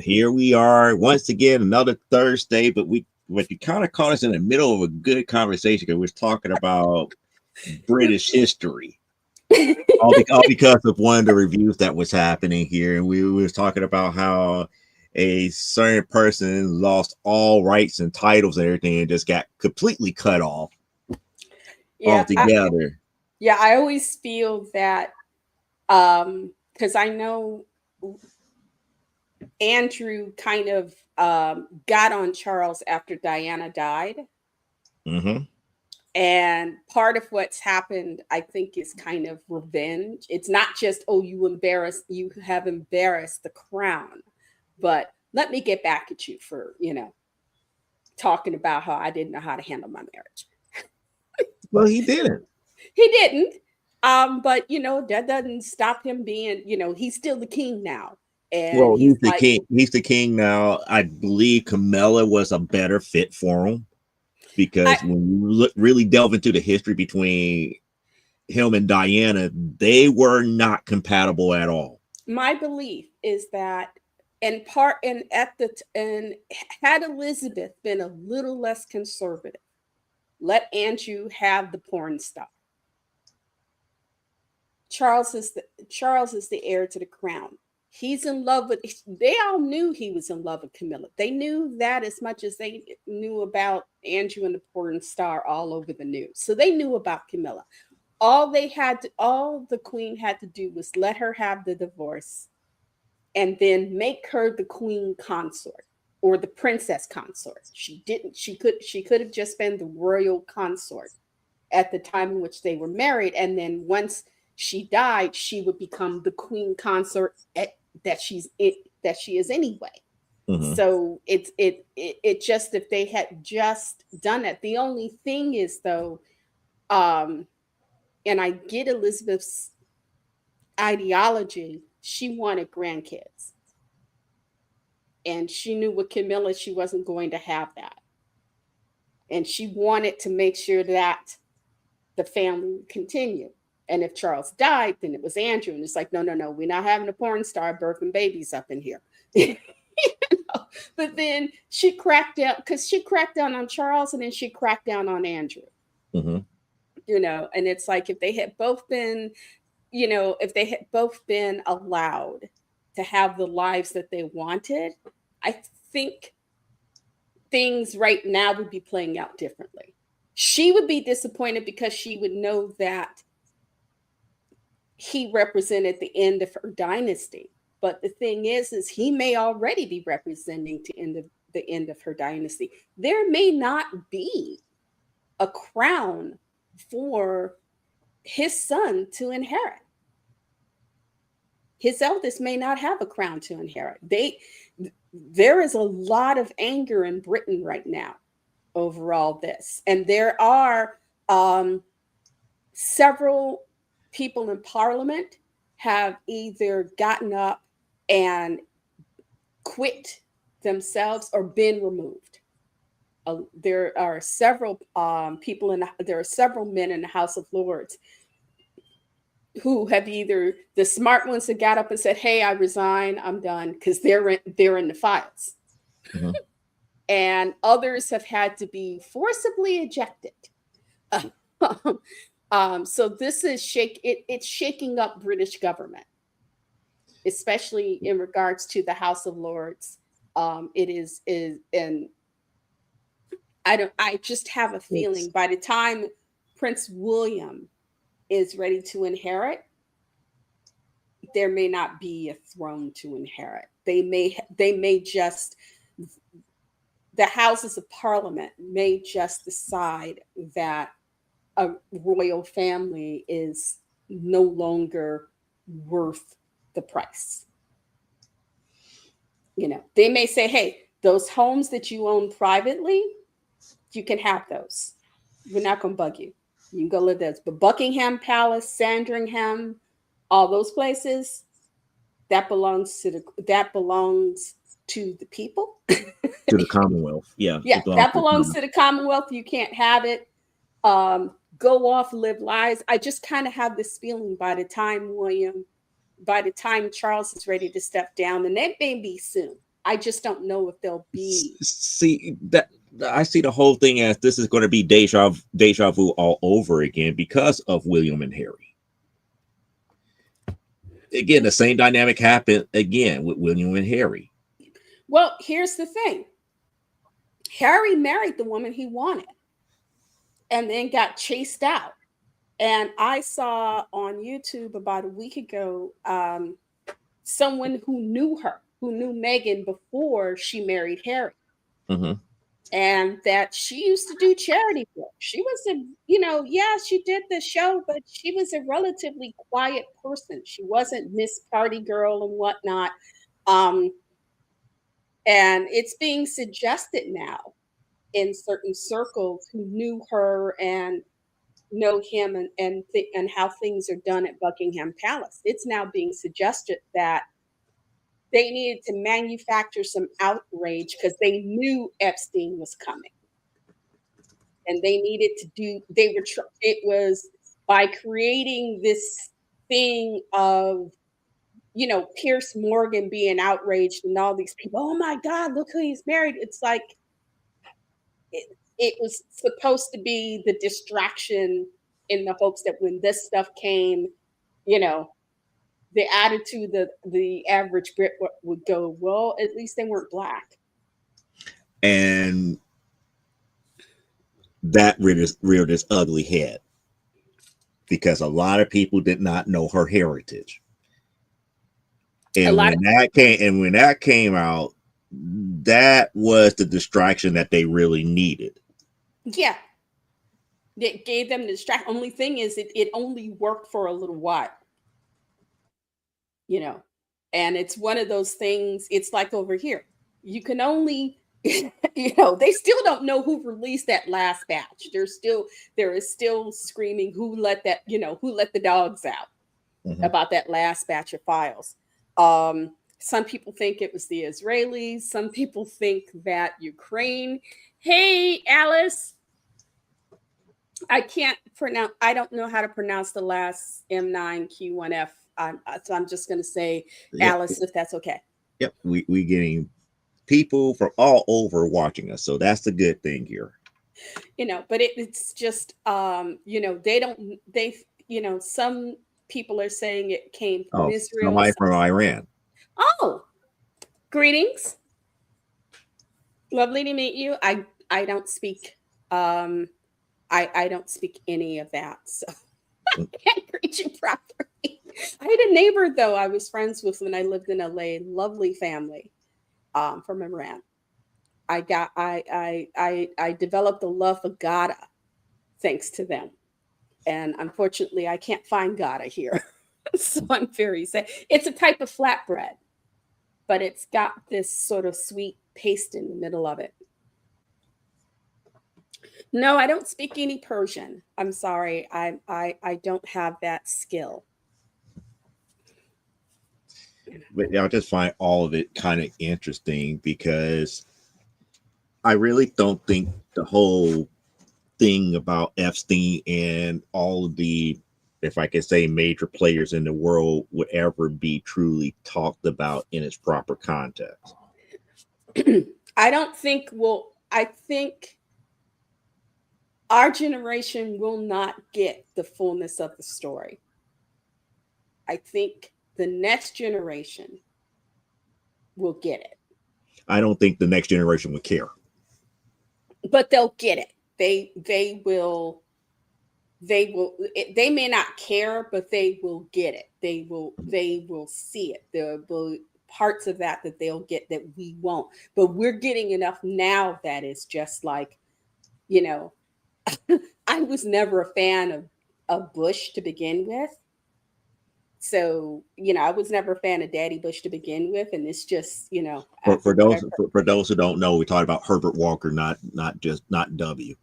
here we are once again, another Thursday, but you kind of caught us in the middle of a good conversation because we're talking about British history. All because of one of the reviews that was happening here, and we was talking about how a certain person lost all rights and titles and everything and just got completely cut off altogether. I always feel that because I know Andrew kind of got on Charles after Diana died. Mm-hmm. And part of what's happened, I think, is kind of revenge. It's not just, oh, you have embarrassed the crown, but let me get back at you for, talking about how I didn't know how to handle my marriage. Well, he didn't. He didn't. But that doesn't stop him being, he's still the king now. And well, he's the king. He's the king now. I believe Camilla was a better fit for him because when you really delve into the history between him and Diana, they were not compatible at all. My belief is that, had Elizabeth been a little less conservative, let Andrew have the porn star. Charles is the heir to the crown. He's in love with. They all knew he was in love with Camilla. They knew that as much as they knew about Andrew and the porn star all over the news. So they knew about Camilla. All the queen had to do was let her have the divorce, and then make her the queen consort or the princess consort. She didn't. She could have just been the royal consort at the time in which they were married, and then once she died, she would become the queen consort that she is anyway. Mm-hmm. So it just, if they had just done it. The only thing is though, and I get Elizabeth's ideology. She wanted grandkids, and she knew with Camilla she wasn't going to have that, and she wanted to make sure that the family would continue. And if Charles died, then it was Andrew. And it's like, no, we're not having a porn star birthing babies up in here. But then she cracked down, because she cracked down on Charles and then she cracked down on Andrew. Mm-hmm. And it's like, if they had both been, allowed to have the lives that they wanted, I think things right now would be playing out differently. She would be disappointed because she would know that he represented the end of her dynasty. But the thing is he may already be representing the end of her dynasty. There may not be a crown for his son to inherit. His eldest may not have a crown to inherit. There is a lot of anger in Britain right now over all this. And there are several people in Parliament have either gotten up and quit themselves or been removed. There are several there are several men in the House of Lords who have either, the smart ones that got up and said, "Hey, I resign, I'm done," because they're in the files. Mm-hmm. And others have had to be forcibly ejected. So this is it's shaking up British government, especially in regards to the House of Lords. And I just have a feeling by the time Prince William is ready to inherit, there may not be a throne to inherit. They may just, the Houses of Parliament may just decide that a royal family is no longer worth the price. They may say, "Hey, those homes that you own privately, you can have those. We're not going to bug you. You can go live there." But Buckingham Palace, Sandringham, all those places, that belongs to the people. To the Commonwealth. Yeah. That belongs to the Commonwealth. You can't have it. Go off, live lives. I just kind of have this feeling by the time Charles is ready to step down, and that may be soon. I just don't know if they'll be. See that I see the whole thing as this is going to be deja vu all over again because of William and Harry. Again, the same dynamic happened again with William and Harry. Well, here's the thing. Harry married the woman he wanted and then got chased out. And I saw on YouTube about a week ago someone who knew her, who knew Meghan before she married Harry. Mm-hmm. And that she used to do charity work. She was a, yeah, she did the show, but she was a relatively quiet person. She wasn't Miss Party Girl and whatnot. Um, and it's being suggested now in certain circles who knew her and know him and how things are done at Buckingham Palace. It's now being suggested that they needed to manufacture some outrage because they knew Epstein was coming. And they needed to do, it was by creating this thing of, Pierce Morgan being outraged and all these people, oh my God, look who he's married. It's like, it was supposed to be the distraction in the hopes that when this stuff came, the attitude that the average Brit would go, well, at least they weren't black. And that reared its ugly head because a lot of people did not know her heritage. And when that came out, that was the distraction that they really needed. Yeah. It gave them the distraction. Only thing is it only worked for a little while. And it's one of those things, it's like over here. You can only they still don't know who released that last batch. There is still screaming who let the dogs out about that last batch of files. Some people think it was the Israelis. Some people think that Ukraine. Hey, Alice. I don't know how to pronounce the last M9Q1F. So I'm just going to say Alice, if that's okay. Yep. We getting people from all over watching us. So that's the good thing here. But it's just, some people are saying it came from Israel. Somebody from Iran. Oh, greetings. Lovely to meet you. I don't speak, I don't speak any of that. So I can't greet you properly. I had a neighbor, though, I was friends with when I lived in LA. Lovely family from Iran. I developed a love for Gouda thanks to them. And unfortunately, I can't find Gouda here. So I'm very sad. It's a type of flatbread, but it's got this sort of sweet paste in the middle of it. No, I don't speak any Persian. I'm sorry. I don't have that skill. But I just find all of it kind of interesting because I really don't think the whole thing about Epstein and all of the, if I could say, major players in the world would ever be truly talked about in its proper context. I think our generation will not get the fullness of the story. I think the next generation will get it. I don't think the next generation would care. But they'll get it. They will. They may not care, but they will get it. They will see it. There will be parts of that they'll get that we won't. But we're getting enough now that it's just like, I was never a fan of Bush to begin with. So, I was never a fan of Daddy Bush to begin with. And it's just, For those who don't know, we talked about Herbert Walker, not W.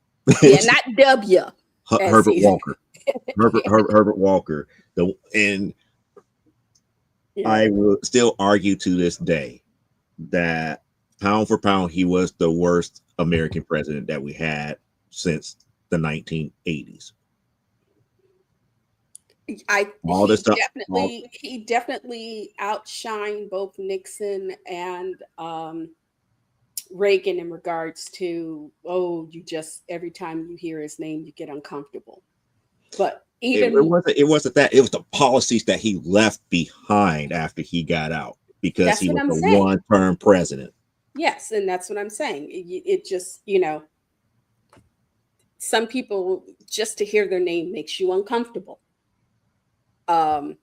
Yeah, not W. Herbert Walker. Herbert Walker. I will still argue to this day that pound for pound, he was the worst American president that we had since the 1980s. All this stuff. He definitely outshined both Nixon and Reagan in regards to, oh, you just every time you hear his name you get uncomfortable. But it wasn't that, it was the policies that he left behind after he got out, because that's he what was I'm a saying. one-term president. Yes, and that's what I'm saying. It just, some people, just to hear their name makes you uncomfortable. Um,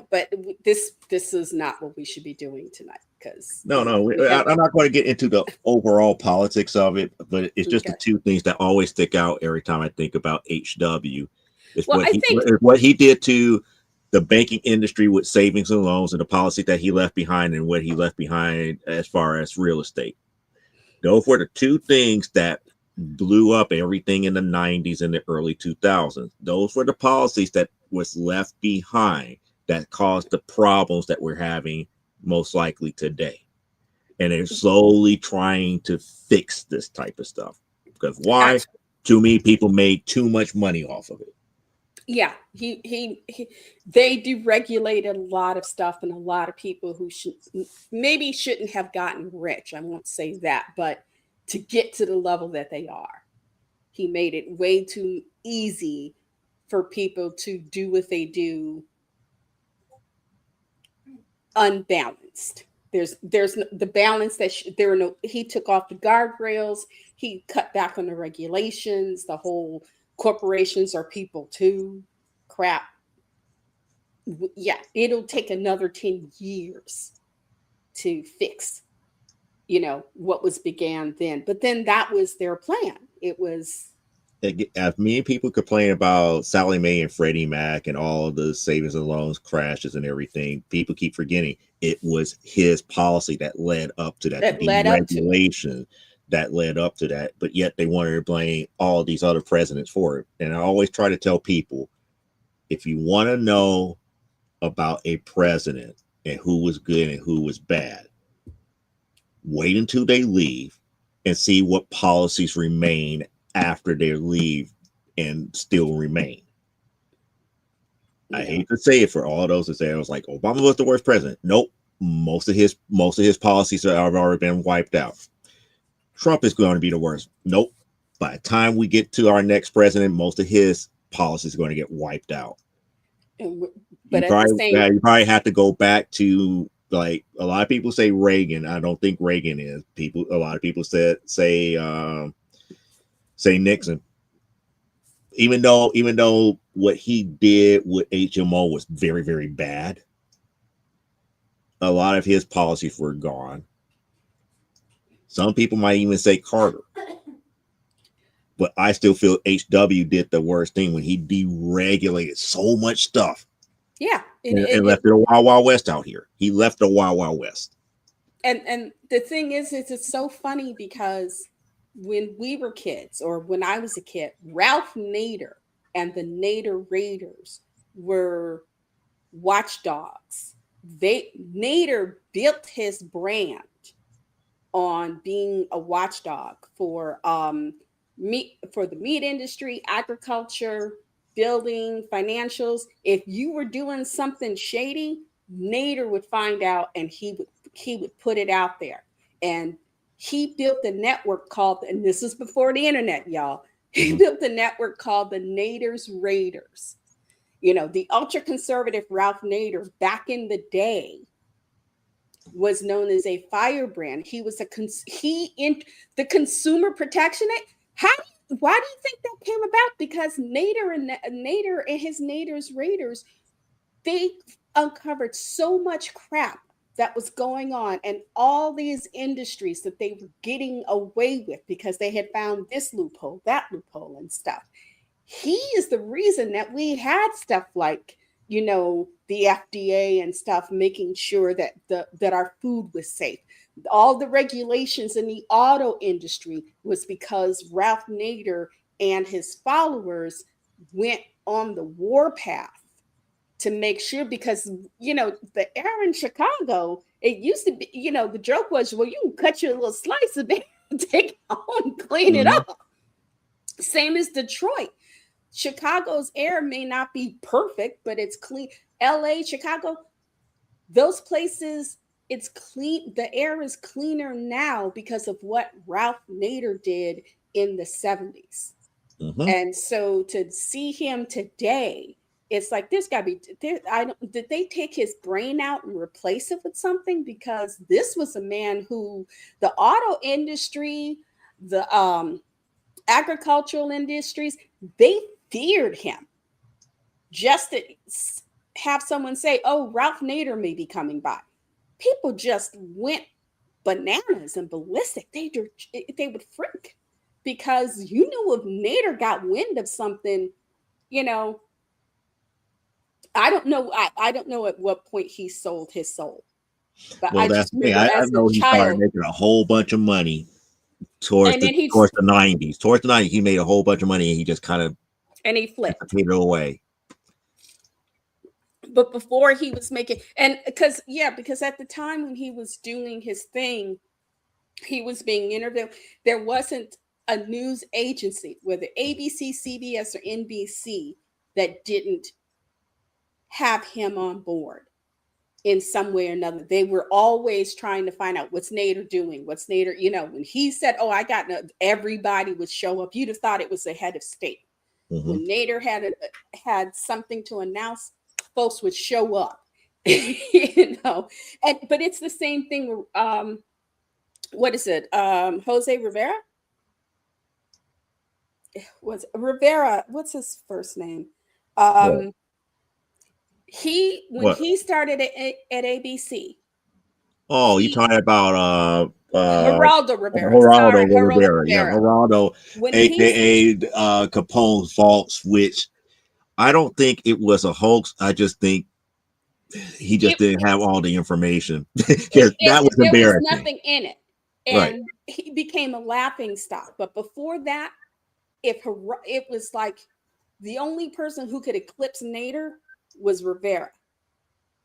but this is not what we should be doing tonight, because No, we have. I'm not going to get into the overall politics of it, but it's just the Okay. two things that always stick out every time I think about HW. Is Well, I think what he did to the banking industry with savings and loans, and the policy that he left behind, and what he left behind as far as real estate. Those were the two things that blew up everything in the 90s and the early 2000s. Those were the policies that was left behind that caused the problems that we're having most likely today. And they're slowly trying to fix this type of stuff. Because why? actually, Too many people made too much money off of it. yeah, they deregulated a lot of stuff, and a lot of people who maybe shouldn't have gotten rich. I won't say that, but to get to the level that they are, he made it way too easy for people to do what they do unbalanced. There's the balance that there are no. He took off the guardrails. He cut back on the regulations. The whole corporations are people too. Crap. Yeah, it'll take another 10 years to fix, what was began then. But then that was their plan. It was. As many people complain about Sally Mae and Freddie Mac and all the savings and loans crashes and everything, people keep forgetting it was his policy that led up to that, That the led up to it. deregulation that led up to that. But yet they wanted to blame all these other presidents for it. And I always try to tell people, if you want to know about a president and who was good and who was bad, wait until they leave and see what policies remain after they leave and still remain. I Yeah. hate to say it for all those that say it was like Obama was the worst president. Nope. Most of his policies have already been wiped out. Trump is going to be the worst. Nope. By the time we get to our next president, most of his policies are going to get wiped out. But at the same. You probably have to go back to, like, a lot of people say Reagan. I don't think Reagan is. A lot of people say Nixon. Even though what he did with HMO was very, very bad, a lot of his policies were gone. Some people might even say Carter. But I still feel HW did the worst thing when he deregulated so much stuff. Yeah. And left it a wild, wild west out here. He left a wild, wild west. And the thing is it's so funny, because when we were kids, or when I was a kid, Ralph Nader and the Nader Raiders were watchdogs. Nader built his brand on being a watchdog for meat, for the meat industry, agriculture, building, financials. If you were doing something shady, Nader would find out, and he would put it out there. And he built a network called, and this is before the internet, y'all. He built a network called the Nader's Raiders. The ultra conservative Ralph Nader back in the day was known as a firebrand. He was the Consumer Protection Act. Why do you think that came about? Because Nader and his Nader's Raiders, they uncovered so much crap that was going on, and all these industries that they were getting away with because they had found this loophole, that loophole, and stuff. He is the reason that we had stuff like, the FDA and stuff, making sure that that our food was safe. All the regulations in the auto industry was because Ralph Nader and his followers went on the warpath to make sure, because the air in Chicago, it used to be, the joke was, well, you can cut your little slice of it and take it home and clean it up. Same as Detroit. Chicago's air may not be perfect, but it's clean. LA, Chicago, those places, it's clean. The air is cleaner now because of what Ralph Nader did in the 70s. Mm-hmm. And so to see him today, it's like there's got to be there. I don't. Did they take his brain out and replace it with something? Because this was a man who the auto industry, the agricultural industries, they feared him. Just to have someone say, "Oh, Ralph Nader may be coming by," people just went bananas and ballistic. They would freak because you knew if Nader got wind of something, you know, I don't know. I don't know at what point he sold his soul, but Well, I that's just the thing. remember I as a know he started child, making a whole bunch of money towards and then towards the 90s. Towards the 90s, he made a whole bunch of money and he just kind of he flipped. dissipated away. But before he was making, and because at the time when he was doing his thing, he was being interviewed. There wasn't a news agency, whether ABC, CBS, or NBC, that didn't have him on board in some way or another. They were always trying to find out what's Nader doing, what's Nader, when he said, "Oh, I got no," everybody would show up. You'd have thought it was the head of state. Mm-hmm. When Nader had something to announce, folks would show up. But it's the same thing. What is it? Jose Rivera was Rivera. What's his first name? What? When What? he started at ABC. Oh, you talking about Geraldo Rivera. Geraldo Sorry, Geraldo Rivera. Yeah, Rivera. Geraldo, When he's aka Capone's vault switch. I don't think it was a hoax. I just think he just it, didn't have all the information. Because that was there was embarrassing. nothing in it, Right. and he became a laughing stock. But before that, it was like the only person who could eclipse Nader was Rivera.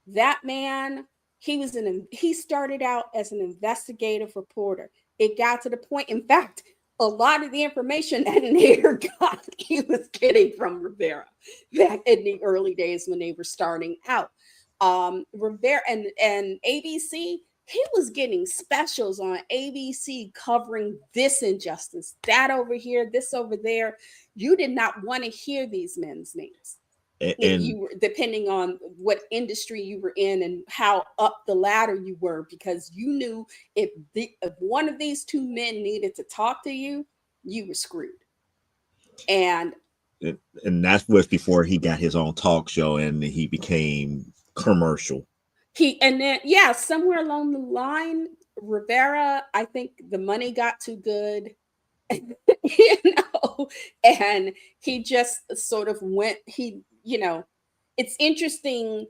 That man, he started out as an investigative reporter. It got to the point, in fact, a lot of the information that Nader got, he was getting from Rivera back in the early days when they were starting out. Rivera and ABC, he was getting specials on ABC covering this injustice, that over here, this over there. You did not want to hear these men's names if And you were, depending on what industry you were in and how up the ladder you were, because you knew if one of these two men needed to talk to you, you were screwed. And that was before he got his own talk show and he became commercial. Somewhere along the line, Rivera, I think the money got too good. And he just sort of went, it's interesting.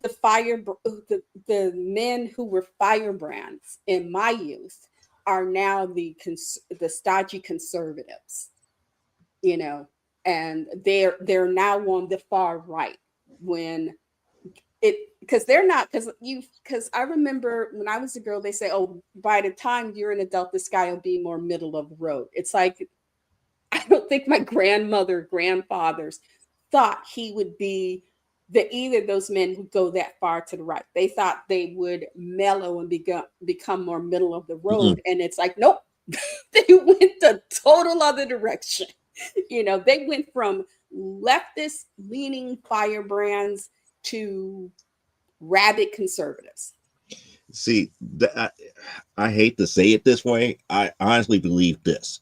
The men who were firebrands in my youth are now the stodgy conservatives, and they're now on the far right when because they're not, because I remember when I was a girl, they say, "Oh, by the time you're an adult, this guy will be more middle of the road." It's like, I don't think my grandfathers thought he would be either those men who go that far to the right. They thought they would mellow and become more middle of the road. And it's like, nope, they went the total other direction. They went from leftist leaning firebrands to rabid conservatives. See, I hate to say it this way. I honestly believe this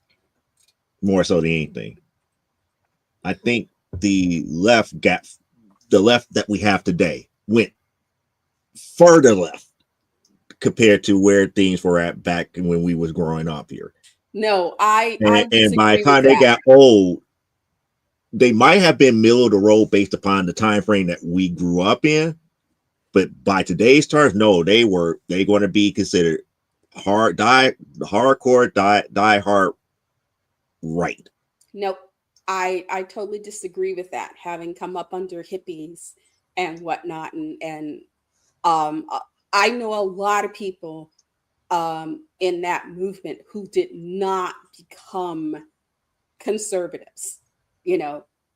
more so than anything. I think the left that we have today went further left compared to where things were at back when we was growing up here. No, I And by the disagree time with they that. got old, they might have been middle of the road based upon the time frame that we grew up in. But by today's terms, no, they're going to be considered hardcore, die hard right. Nope. I totally disagree with that. Having come up under hippies and whatnot, and I know a lot of people in that movement who did not become conservatives.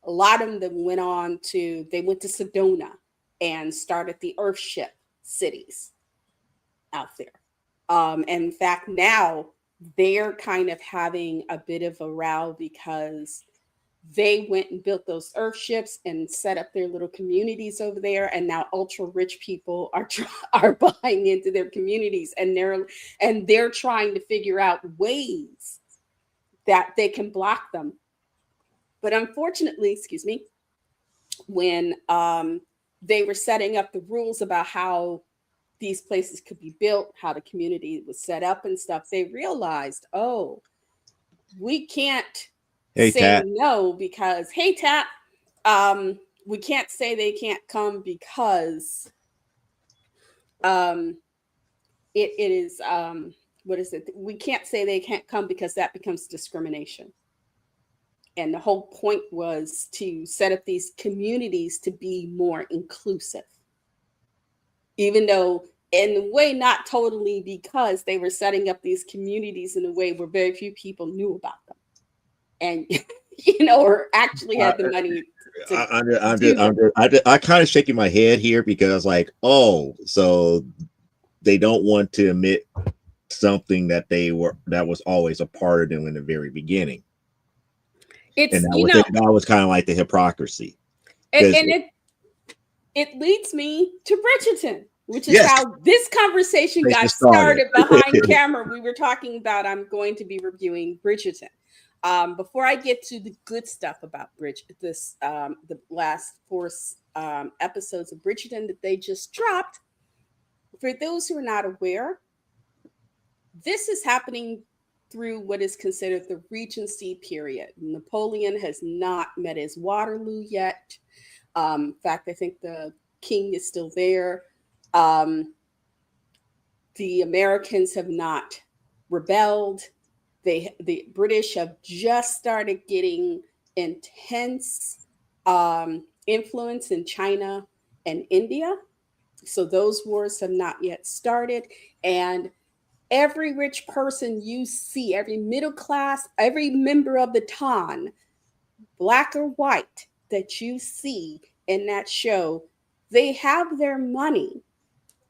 A lot of them went on to, they went to Sedona and started the Earthship cities out there. And in fact, now they're kind of having a bit of a row because they went and built those Earthships and set up their little communities over there. And now ultra rich people are are buying into their communities, and they're trying to figure out ways that they can block them. But unfortunately, excuse me, when they were setting up the rules about how these places could be built, how the community was set up and stuff, they realized, oh, we can't Hey, say Tat. no because, hey, Tat, we can't say they can't come because um, it is, what is it? We can't say they can't come because that becomes discrimination. And the whole point was to set up these communities to be more inclusive, even though in a way, not totally, because they were setting up these communities in a way where very few people knew about them. And, or actually had the money I kind of shaking my head here because, like, oh, so they don't want to admit something that that was always a part of them in the very beginning. It's, and that was kind of like the hypocrisy. And it leads me to Bridgerton, which is how this conversation got started behind camera. We were talking about, I'm going to be reviewing Bridgerton. Before I get to the good stuff about the last 4 episodes of Bridgerton that they just dropped, for those who are not aware, this is happening through what is considered the Regency period. Napoleon has not met his Waterloo yet. In fact, I think the king is still there. The Americans have not rebelled. The British have just started getting intense influence in China and India. So those wars have not yet started. And every rich person you see, every middle class, every member of the Tan, black or white, that you see in that show, they have their money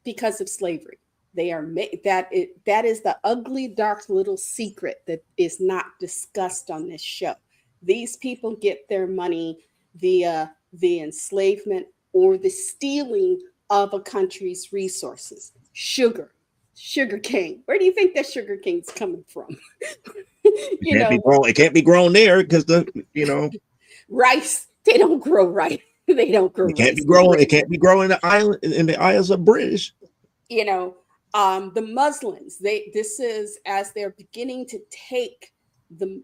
because of slavery. They are that is the ugly, dark little secret that is not discussed on this show. These people get their money via the enslavement or the stealing of a country's resources. Sugar cane. Where do you think that sugar cane's coming from? It can't be grown there because rice. They don't grow rice. They don't grow. It can't be growing. It can't be growing in the Isles of British. The Muslims. This is as they're beginning to take the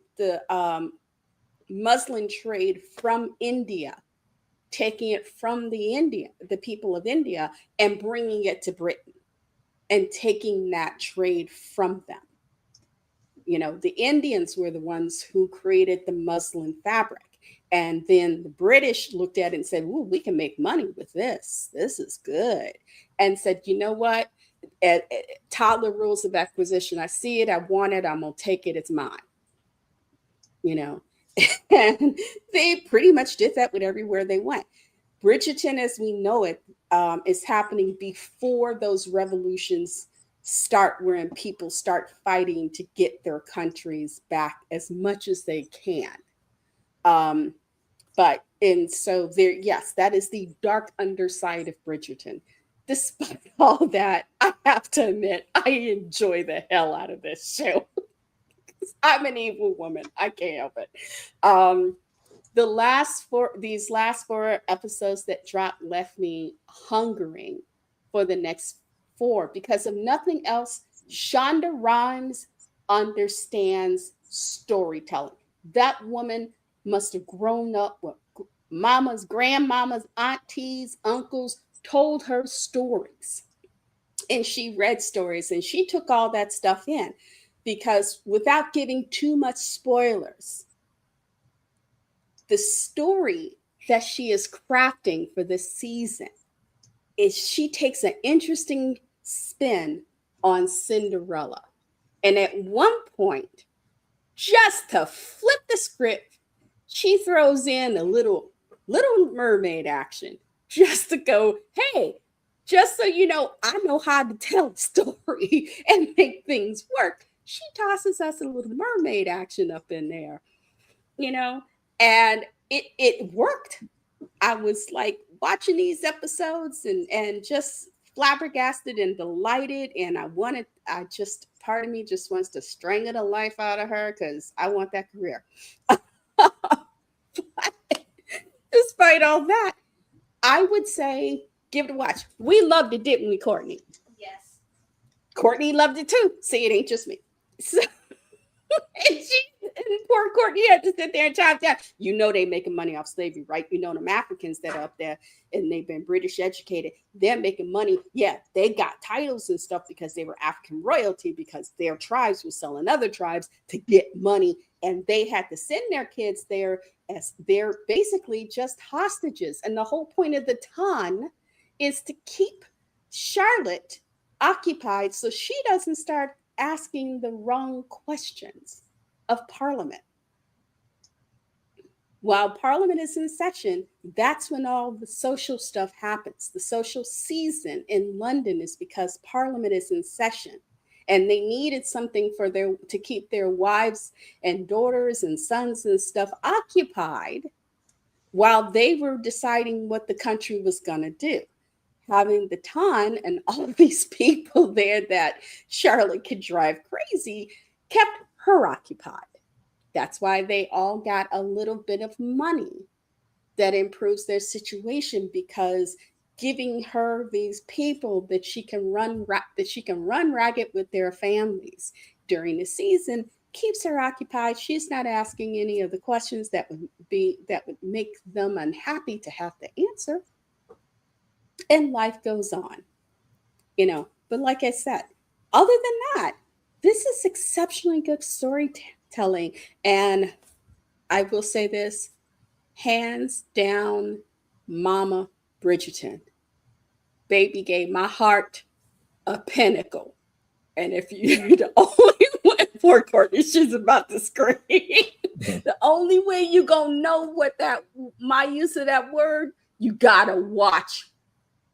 Muslim trade from India, taking it from the people of India, and bringing it to Britain, and taking that trade from them. The Indians were the ones who created the muslin fabric. And then the British looked at it and said, "Ooh, we can make money with this. This is good." And said, "You know what? Toddler rules of acquisition. I see it. I want it. I'm going to take it. It's mine." And they pretty much did that with everywhere they went. Bridgerton, as we know it, is happening before those revolutions start, wherein people start fighting to get their countries back as much as they can. So there, yes, that is the dark underside of Bridgerton. Despite all that, I have to admit, I enjoy the hell out of this show. I'm an evil woman. I can't help it. These last 4 episodes that dropped left me hungering for the next 4 because of nothing else. Shonda Rhimes understands storytelling. That woman must have grown up with mamas, grandmamas, aunties, uncles, told her stories. And she read stories and she took all that stuff in, because without giving too much spoilers, the story that she is crafting for this season is she takes an interesting spin on Cinderella. And at one point, just to flip the script, she throws in a little mermaid action just to go, hey, just so you know how to tell a story and make things work. She tosses us a little mermaid action up in there, you know, and it worked. I was like watching these episodes and just flabbergasted and delighted, and I just part of me just wants to strangle the life out of her because I want that career. Despite all that, I would say give it a watch. We loved it, didn't we, Courtney? Yes. Courtney loved it too. See, it ain't just me. So, and poor Courtney had to sit there and chop down. You know they making money off slavery, right? You know them Africans that are up there and they've been British educated. They're making money. Yeah, they got titles and stuff because they were African royalty because their tribes were selling other tribes to get money. And they had to send their kids there as they're basically just hostages. And the whole point of the ton is to keep Charlotte occupied so she doesn't start asking the wrong questions of Parliament. While Parliament is in session, that's when all the social stuff happens. The social season in London is because Parliament is in session. And they needed something for to keep their wives and daughters and sons and stuff occupied while they were deciding what the country was going to do. Having the ton and all of these people there that Charlotte could drive crazy kept her occupied. That's why they all got a little bit of money that improves their situation, because giving her these people that she can run ragged with their families during the season keeps her occupied. She's not asking any of the questions that would make them unhappy to have to answer. And life goes on, But like I said, other than that, this is exceptionally good storytelling. And I will say this, hands down, Mama Bridgerton. Baby gave my heart a pinnacle. And if you're the only one, poor Courtney, she's about to scream. The only way you gonna know what my use of that word, you gotta watch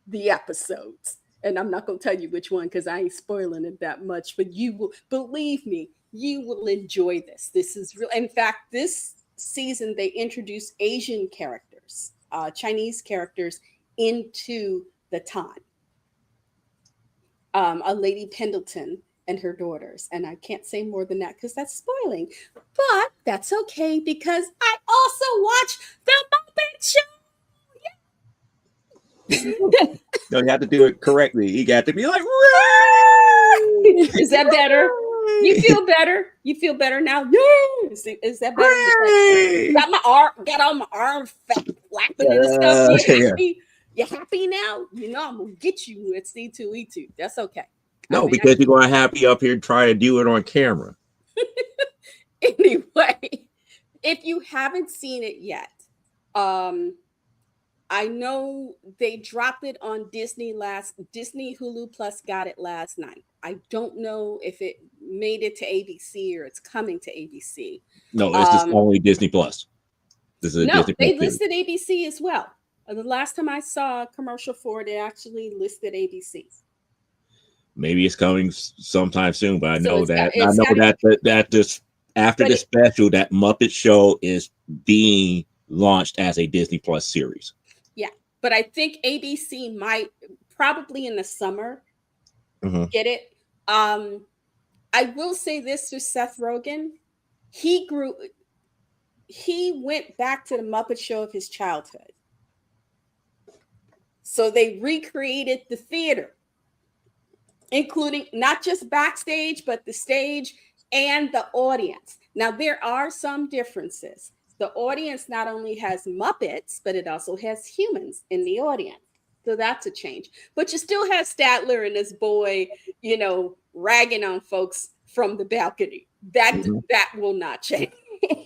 the episodes. And I'm not going to tell you which one because I ain't spoiling it that much, but you will, believe me, you will enjoy this. This is real. In fact, this season they introduced Asian characters, Chinese characters into the time. A Lady Pendleton and her daughters. And I can't say more than that because that's spoiling. But that's okay because I also watch the Muppet Show. No, you have to do it correctly. You got to be like, is that better? You feel better? You feel better now? Yes. Is that better? Got all my arm flapping and stuff. You happy now? I'm gonna get you at C2E2. That's okay. No, because you're gonna have me up here trying to do it on camera. Anyway, if you haven't seen it yet, I know they dropped it on Disney Hulu Plus got it last night. I don't know if it made it to ABC or it's coming to ABC. No, it's just only Disney Plus. This is no, they listed ABC as well. The last time I saw a commercial for it, they actually listed ABC. Maybe it's coming sometime soon, but I know that this after the special, that Muppet Show is being launched as a Disney Plus series. Yeah, but I think ABC might probably in the summer get it. I will say this to Seth Rogen. He went back to the Muppet Show of his childhood. So they recreated the theater, including not just backstage, but the stage and the audience. Now, there are some differences. The audience not only has Muppets, but it also has humans in the audience. So that's a change. But you still have Statler and this boy, ragging on folks from the balcony. That will not change.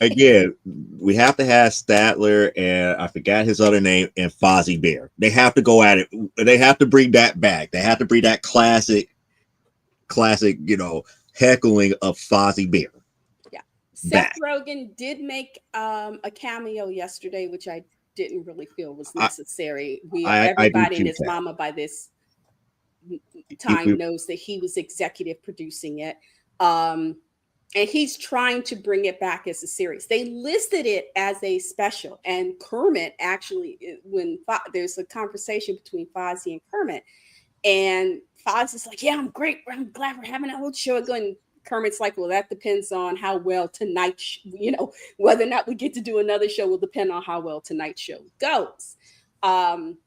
Again, we have to have Statler and I forgot his other name and Fozzie Bear. They have to go at it. They have to bring that back. They have to bring that classic, heckling of Fozzie Bear. Yeah. Seth back. Rogen did make a cameo yesterday, which I didn't really feel was I necessary. I do Everybody and too, his Tab. mama by this We time knows that he was executive producing it. Um, and he's trying to bring it back as a series. They listed it as a special, and Kermit actually, there's a conversation between Fozzie and Kermit, and Foz is like, "Yeah, I'm great. I'm glad we're having a whole show going." Kermit's like, "Well, that depends on how well tonight, whether or not we get to do another show will depend on how well tonight's show goes." Um,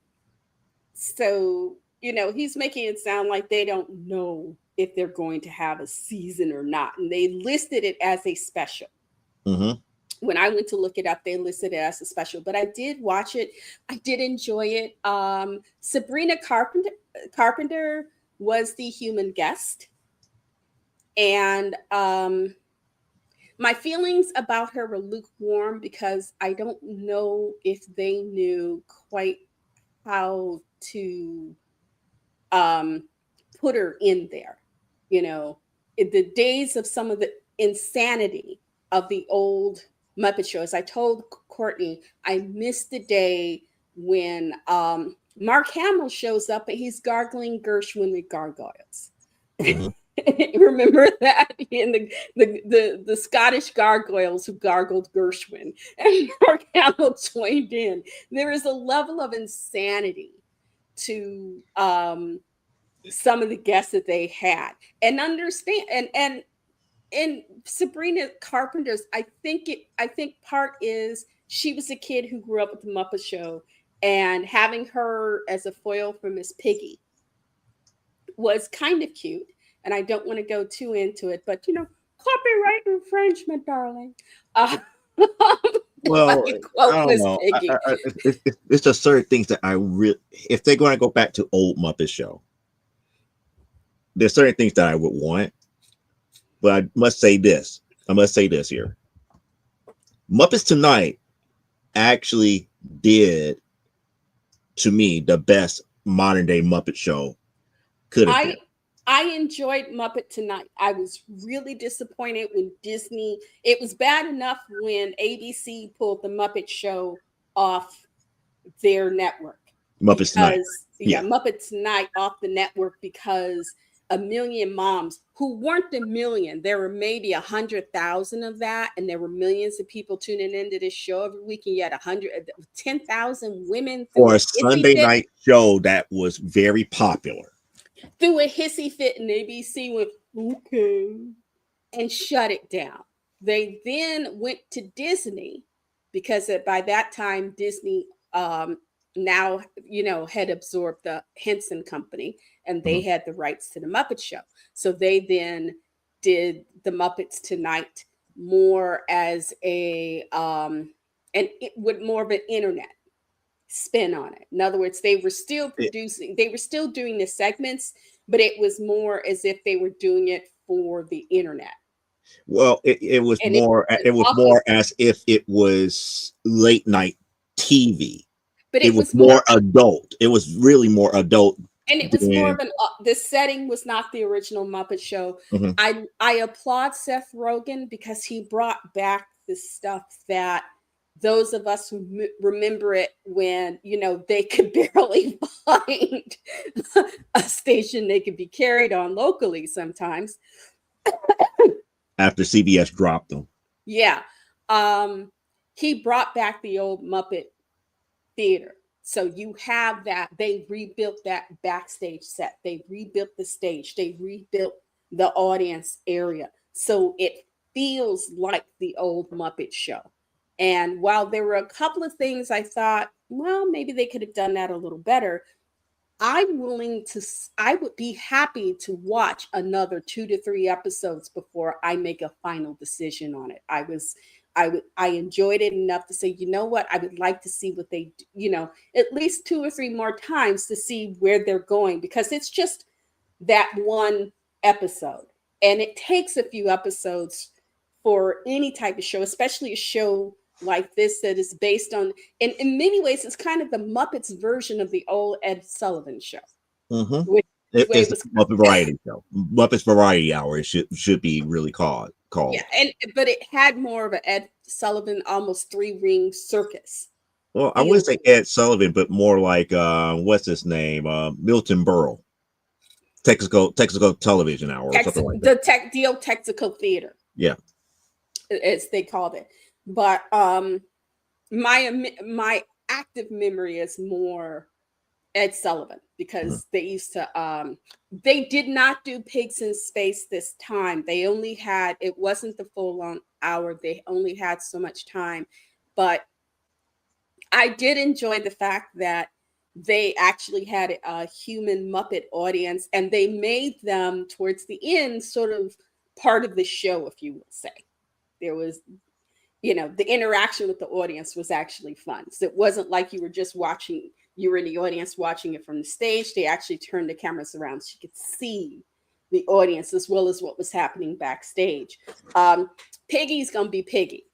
so, he's making it sound like they don't know if they're going to have a season or not. And they listed it as a special. mm-hmm. When I went to look it up, they listed it as a special, but I did watch it. I did enjoy it. Sabrina Carpenter was the human guest. And my feelings about her were lukewarm because I don't know if they knew quite how to put her in there. In the days of some of the insanity of the old Muppet Show, as I told Courtney, I missed the day when Mark Hamill shows up and he's gargling Gershwin with gargoyles. Mm-hmm. Remember that in the Scottish gargoyles who gargled Gershwin, and Mark Hamill joined in. There is a level of insanity to some of the guests that they had, and understand and Sabrina Carpenter's. I think part is she was a kid who grew up with the Muppet Show, and having her as a foil for Miss Piggy was kind of cute. And I don't want to go too into it, but copyright infringement, darling. Well, Quote I don't Miss know. Piggy. It's just certain things that I really, if they're going to go back to old Muppet Show, there's certain things that I would want. But I must say this. Here. Muppets Tonight actually did, to me, the best modern day Muppet Show could have been. I enjoyed Muppet Tonight. I was really disappointed when Disney. It was bad enough when ABC pulled the Muppet Show off their network. Muppets Tonight. Muppet Tonight off the network because a million moms who weren't a million. There were maybe 100,000 of that, and there were millions of people tuning into this show every week, and you had 10,000 women for a Sunday night show that was very popular. Threw a hissy fit, and ABC went, okay, and shut it down. They then went to Disney because by that time, Disney now, had absorbed the Henson Company, and they had the rights to the Muppet Show. So they then did the Muppets Tonight more as with more of an internet spin on it. In other words, they were still they were still doing the segments, but it was more as if they were doing it for the internet. Well, it was more as if it was late night TV. But it was more adult. It was really more adult. And it was more of the setting was not the original Muppet Show. Mm-hmm. I applaud Seth Rogen because he brought back the stuff that those of us who remember it when, they could barely find a station they could be carried on locally sometimes. After CBS dropped them. Yeah. He brought back the old Muppet theater. So you have that. They rebuilt that backstage set. They rebuilt the stage. They rebuilt the audience area. So it feels like the old Muppet Show. And while there were a couple of things I thought, well, maybe they could have done that a little better, I would be happy to watch another 2 to 3 episodes before I make a final decision on it. I enjoyed it enough to say, you know what, I would like to see what they, at least 2 or 3 more times to see where they're going, because it's just that one episode. And it takes a few episodes for any type of show, especially a show like this that is based on, and in many ways, it's kind of the Muppets version of the old Ed Sullivan Show. Mm-hmm. It's a Muppet Variety Show. Muppets Variety Hour should be really called called. Yeah, but it had more of a Ed Sullivan, almost three-ring circus Well, I feel wouldn't to say it. Ed Sullivan, but more like what's his name? Milton Berle, Texaco Television Hour or something like that. The old Texaco Theater, Yeah. as they called it. But my active memory is more Ed Sullivan, Mhm. because they used to they did not do Pigs in Space this time. They only had, it wasn't the full on hour. They only had so much time. But I did enjoy the fact that they actually had a human Muppet audience, and they made them towards the end sort of part of the show, if you will say. There was, the interaction with the audience was actually fun. So it wasn't like you were in the audience watching it from the stage. They actually turned the cameras around so you could see the audience as well as what was happening backstage. Piggy's gonna be Piggy.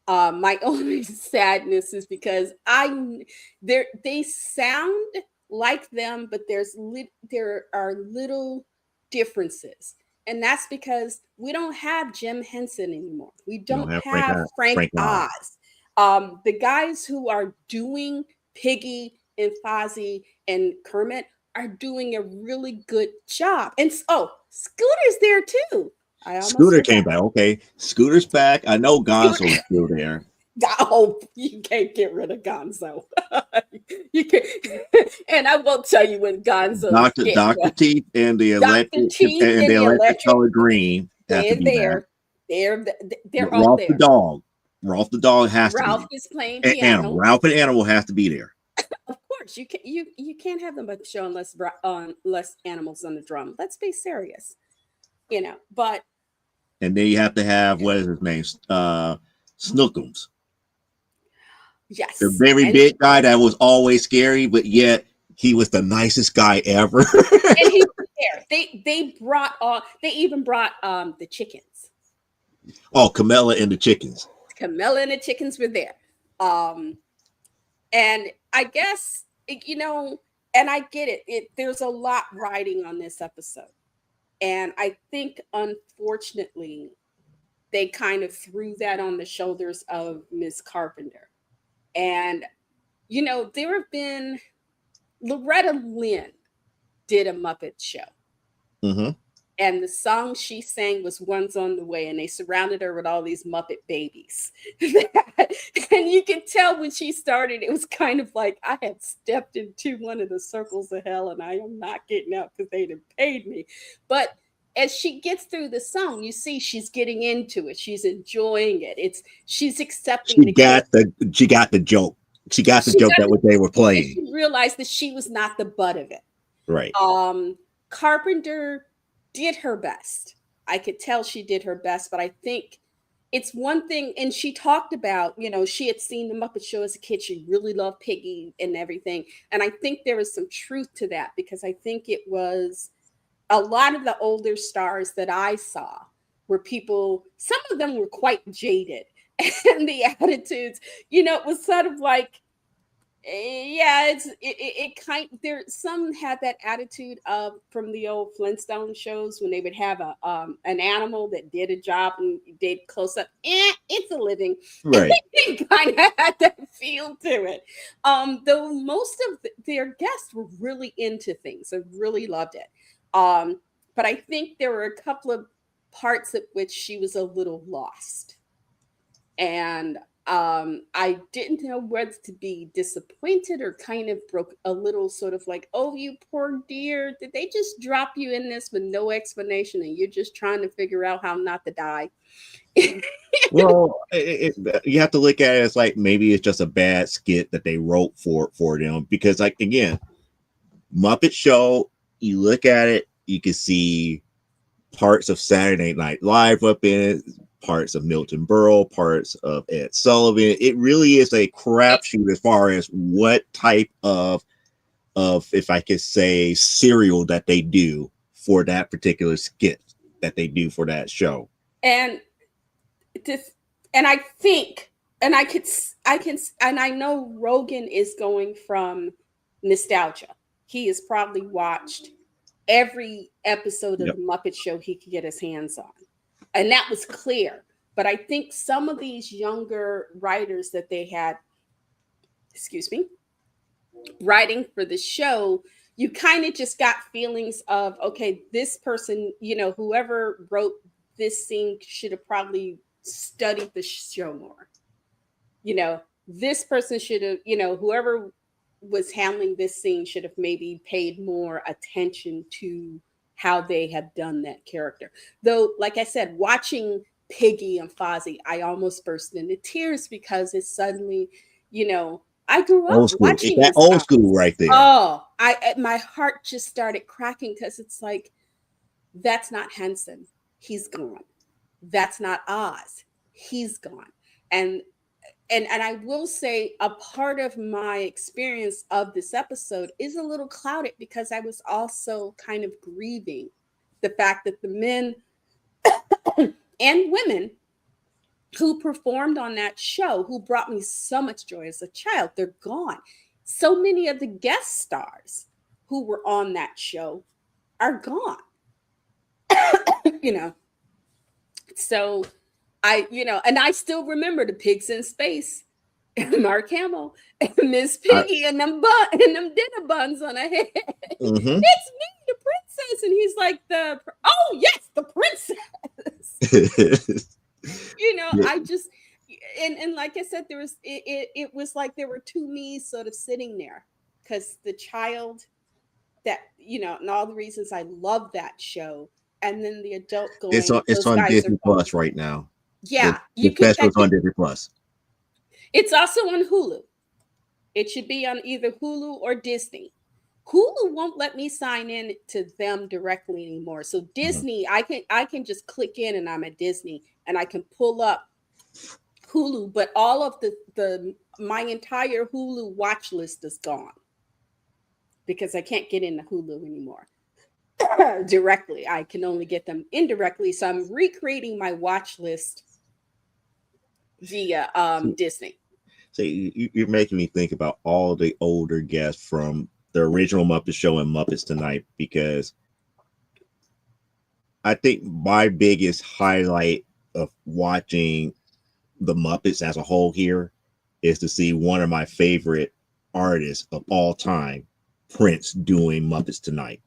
My only sadness is because they sound like them, but there are little differences, and that's because we don't have Jim Henson anymore. We You don't don't have have Frank Frank Oz. Oz. The guys who are doing Piggy and Fozzie and Kermit are doing a really good job. And Scooter's there too. I almost Scooter forgot. came back. Okay, Scooter's back. I know Scooter. Gonzo's still there. Oh, you can't get rid of Gonzo. You can't. And I won't tell you when Gonzo's get Doctor well. Teeth Dr. Teeth and and the the electric Electric, color green have to they're be back. there. They're all Ralph the there. dog. Ralph the dog has to be Ralph there. is playing Animal. piano. Ralph and Animal has to be there. Of course, you can't have them but show unless animals on the drum. Let's be serious, But And then you have to have what is his name? Snookums. The yes, very and big guy that was always scary, but yet he was the nicest guy ever. he was there. They even brought the chickens. Oh, Camilla and the chickens. Camilla and the chickens were there. Um, and I guess and I get it. There's a lot riding on this episode, and I think unfortunately they kind of threw that on the shoulders of Miss Carpenter. And there have been Loretta Lynn did a Muppet show. Mm-hmm. And the song she sang was One's on the Way, and they surrounded her with all these Muppet babies. And you can tell when she started, it was kind of like I had stepped into one of the circles of hell and I am not getting out because they'd have paid me. But as she gets through the song, you see she's getting into it. She's enjoying it. She's accepting the character. She got the joke. She got the She joke got that the what they were and playing. she realized that she was not the butt of it. Right. Carpenter did her best. I could tell she did her best, but I think it's one thing. And she talked about, she had seen the Muppet Show as a kid. She really loved Piggy and everything. And I think there was some truth to that, because I think it was a lot of the older stars that I saw were people, some of them were quite jaded. And the attitudes, it was sort of like, yeah, it kind there. Some had that attitude of from the old Flintstone shows when they would have an animal that did a job and did close up. It's a living. Right. They kind of had that feel to it. Though most of their guests were really into things and really loved it. But I think there were a couple of parts at which she was a little lost, and I didn't know whether to be disappointed or kind of broke a little, sort of like, oh, you poor dear, did they just drop you in this with no explanation and you're just trying to figure out how not to die? Well, you have to look at it as like maybe it's just a bad skit that they wrote for them, because like again, Muppet Show, you look at it, you can see parts of Saturday Night Live up in it, parts of Milton Berle, parts of Ed Sullivan. It really is a crapshoot as far as what type of if I could say serial that they do for that particular skit that they do for that show. And this, and I think, and and I know Rogan is going from nostalgia. He has probably watched every episode of Yep. the Muppet Show he could get his hands on. and that was clear. But I think some of these younger writers that they had, excuse me, writing for the show, you kind of just got feelings of, okay, this person, whoever wrote this scene should have probably studied the show more. This person should have, whoever was handling this scene should have maybe paid more attention to how they have done that character. Though, like I said, watching Piggy and Fozzie, I almost burst into tears because it's suddenly, you know, I grew up Old school. It's watching that this old stuff. school right there. Oh, my heart just started cracking because it's like, that's not Henson. He's gone. That's not Oz. He's gone. And and I will say a part of my experience of this episode is a little clouded because I was also kind of grieving the fact that the men and women who performed on that show, who brought me so much joy as a child, they're gone. So many of the guest stars who were on that show are gone. you know, so and I still remember the pigs in space, Mark Hamill, and Miss I, Piggy, and them dinner buns on her head. mm-hmm. It's me, the princess, and he's like oh yes, the princess. Yeah. I just and like I said, it was like there were two me's sort of sitting there because the child that and all the reasons I love that show, and then the adult going, It's those on guys are Disney gone. Plus right now. Yeah, The you could special check is on it. Disney Plus. It's also on Hulu. It should be on either Hulu or Disney. Hulu won't let me sign in to them directly anymore. So Mhm. Disney, I can just click in and I'm at Disney and I can pull up Hulu, but all of the my entire Hulu watch list is gone because I can't get into Hulu anymore directly. I can only get them indirectly. So I'm recreating my watch list via See, Disney. you're making me think about all the older guests from the original Muppet Show and Muppets Tonight because I think my biggest highlight of watching the Muppets as a whole here is to see one of my favorite artists of all time, Prince, doing Muppets Tonight.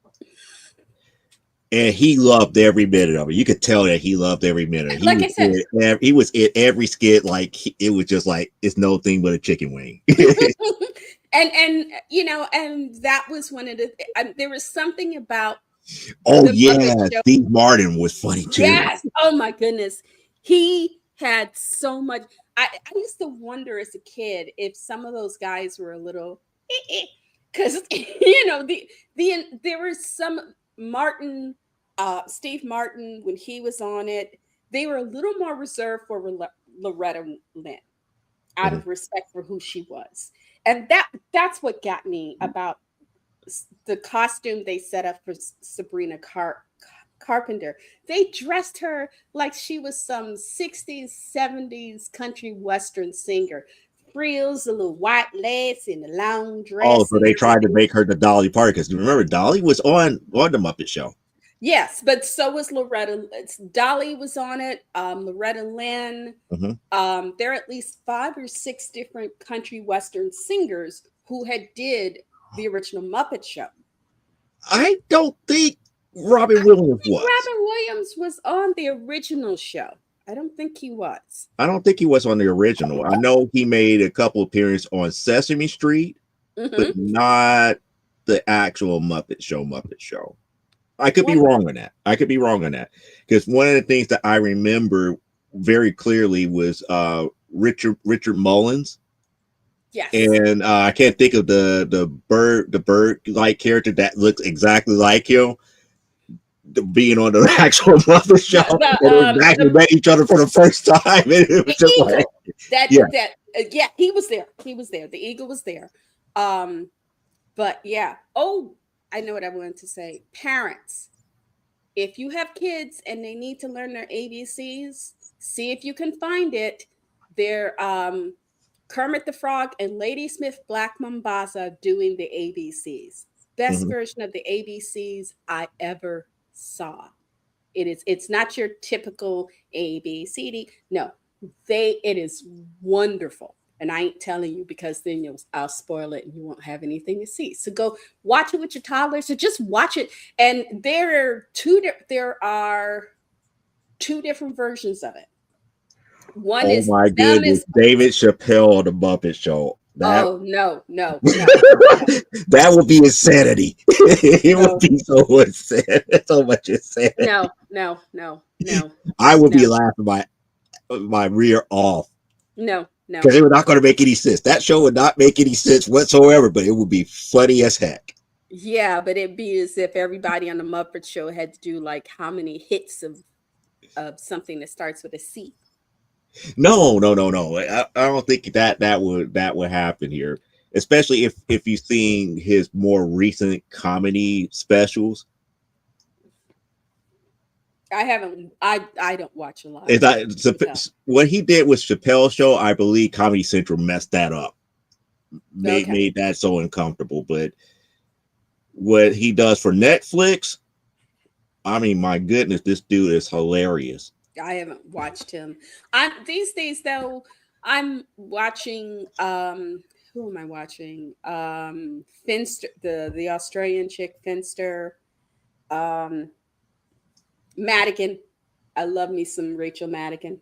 And he loved every minute of it. You could tell that he loved every minute. Like I said, He was in every skit. Like it was just like it's no thing but a chicken wing. and that was one of there was something about Oh the Muppet yeah, Show. Steve Martin was funny too. Yes. Oh my goodness. He had so much. I used to wonder as a kid if some of those guys were a little because there was some Martin, Steve Martin when he was on it. They were a little more reserved for Loretta Lynn out Mhm. of respect for who she was, and that's what got me about the costume they set up for Sabrina Carpenter. They dressed her like she was some 60s, 70s country western singer. Frills, the little white lace, and the long Oh, dress so and they tried to everything. make her the Dolly Parton because remember Dolly was on the Muppet Show. Yes, but so was Loretta. Dolly was on it. Loretta Lynn. Mhm. There are at least 5 or 6 different country western singers who had did the original Muppet Show. I don't think I Robin don't Williams think was. Robin Williams was on the original show. I don't think he was. I don't think he was on the original. I know he made a couple appearances on Sesame Street, but Hmm. not the actual Muppet Show. Muppet Show. I could be One, wrong on that. I could be wrong on that because one of the things that I remember very clearly was Richard Mullins, yes. and I can't think of the bird like character that looks exactly like him being on the actual Muppet Show, and they actually met each other for the first time, and it The was just like, eagle. That yeah. that yeah, he was there. He was there. The eagle was there. Um, but yeah. Oh, I know what I wanted to say. Parents, if you have kids and they need to learn their ABCs, see if you can find it. They're Kermit the Frog and Lady Smith Black Mambaza doing the ABCs. Best Mhm. version of the ABCs I ever saw. It's not your typical A B C D. No, it is wonderful. And I ain't telling you because then I'll spoil it and you won't have anything to see. So go watch it with your toddlers or just watch it. And there are two different versions of it. One Oh is my them goodness, is David Chappelle on the Muppet Show. That oh no, no, no, no, that would be insanity. It would no, be so insanity, so much insanity. no, no, no, no, I would be no, laughing my rear off no, no. because it was not going to make any sense. That show would not make any sense whatsoever, but it would be funny as heck. Yeah, but it'd be as if everybody on the Muppet Show had to do like how many hits of something that starts with a C. No, no, no, no. I don't think that would happen here. Especially if you've seen his more recent comedy specials. I haven't. I don't watch a lot of It's not, Chappelle. what he did with Chappelle's show. I believe Comedy Central messed that up, Okay, made that so uncomfortable. But what he does for Netflix, I mean, my goodness, this dude is hilarious. I haven't watched him. I'm these days though. I'm watching. Who am I watching? Finster, the Australian chick Finster. Um, Madigan. I love me some Rachel Madigan.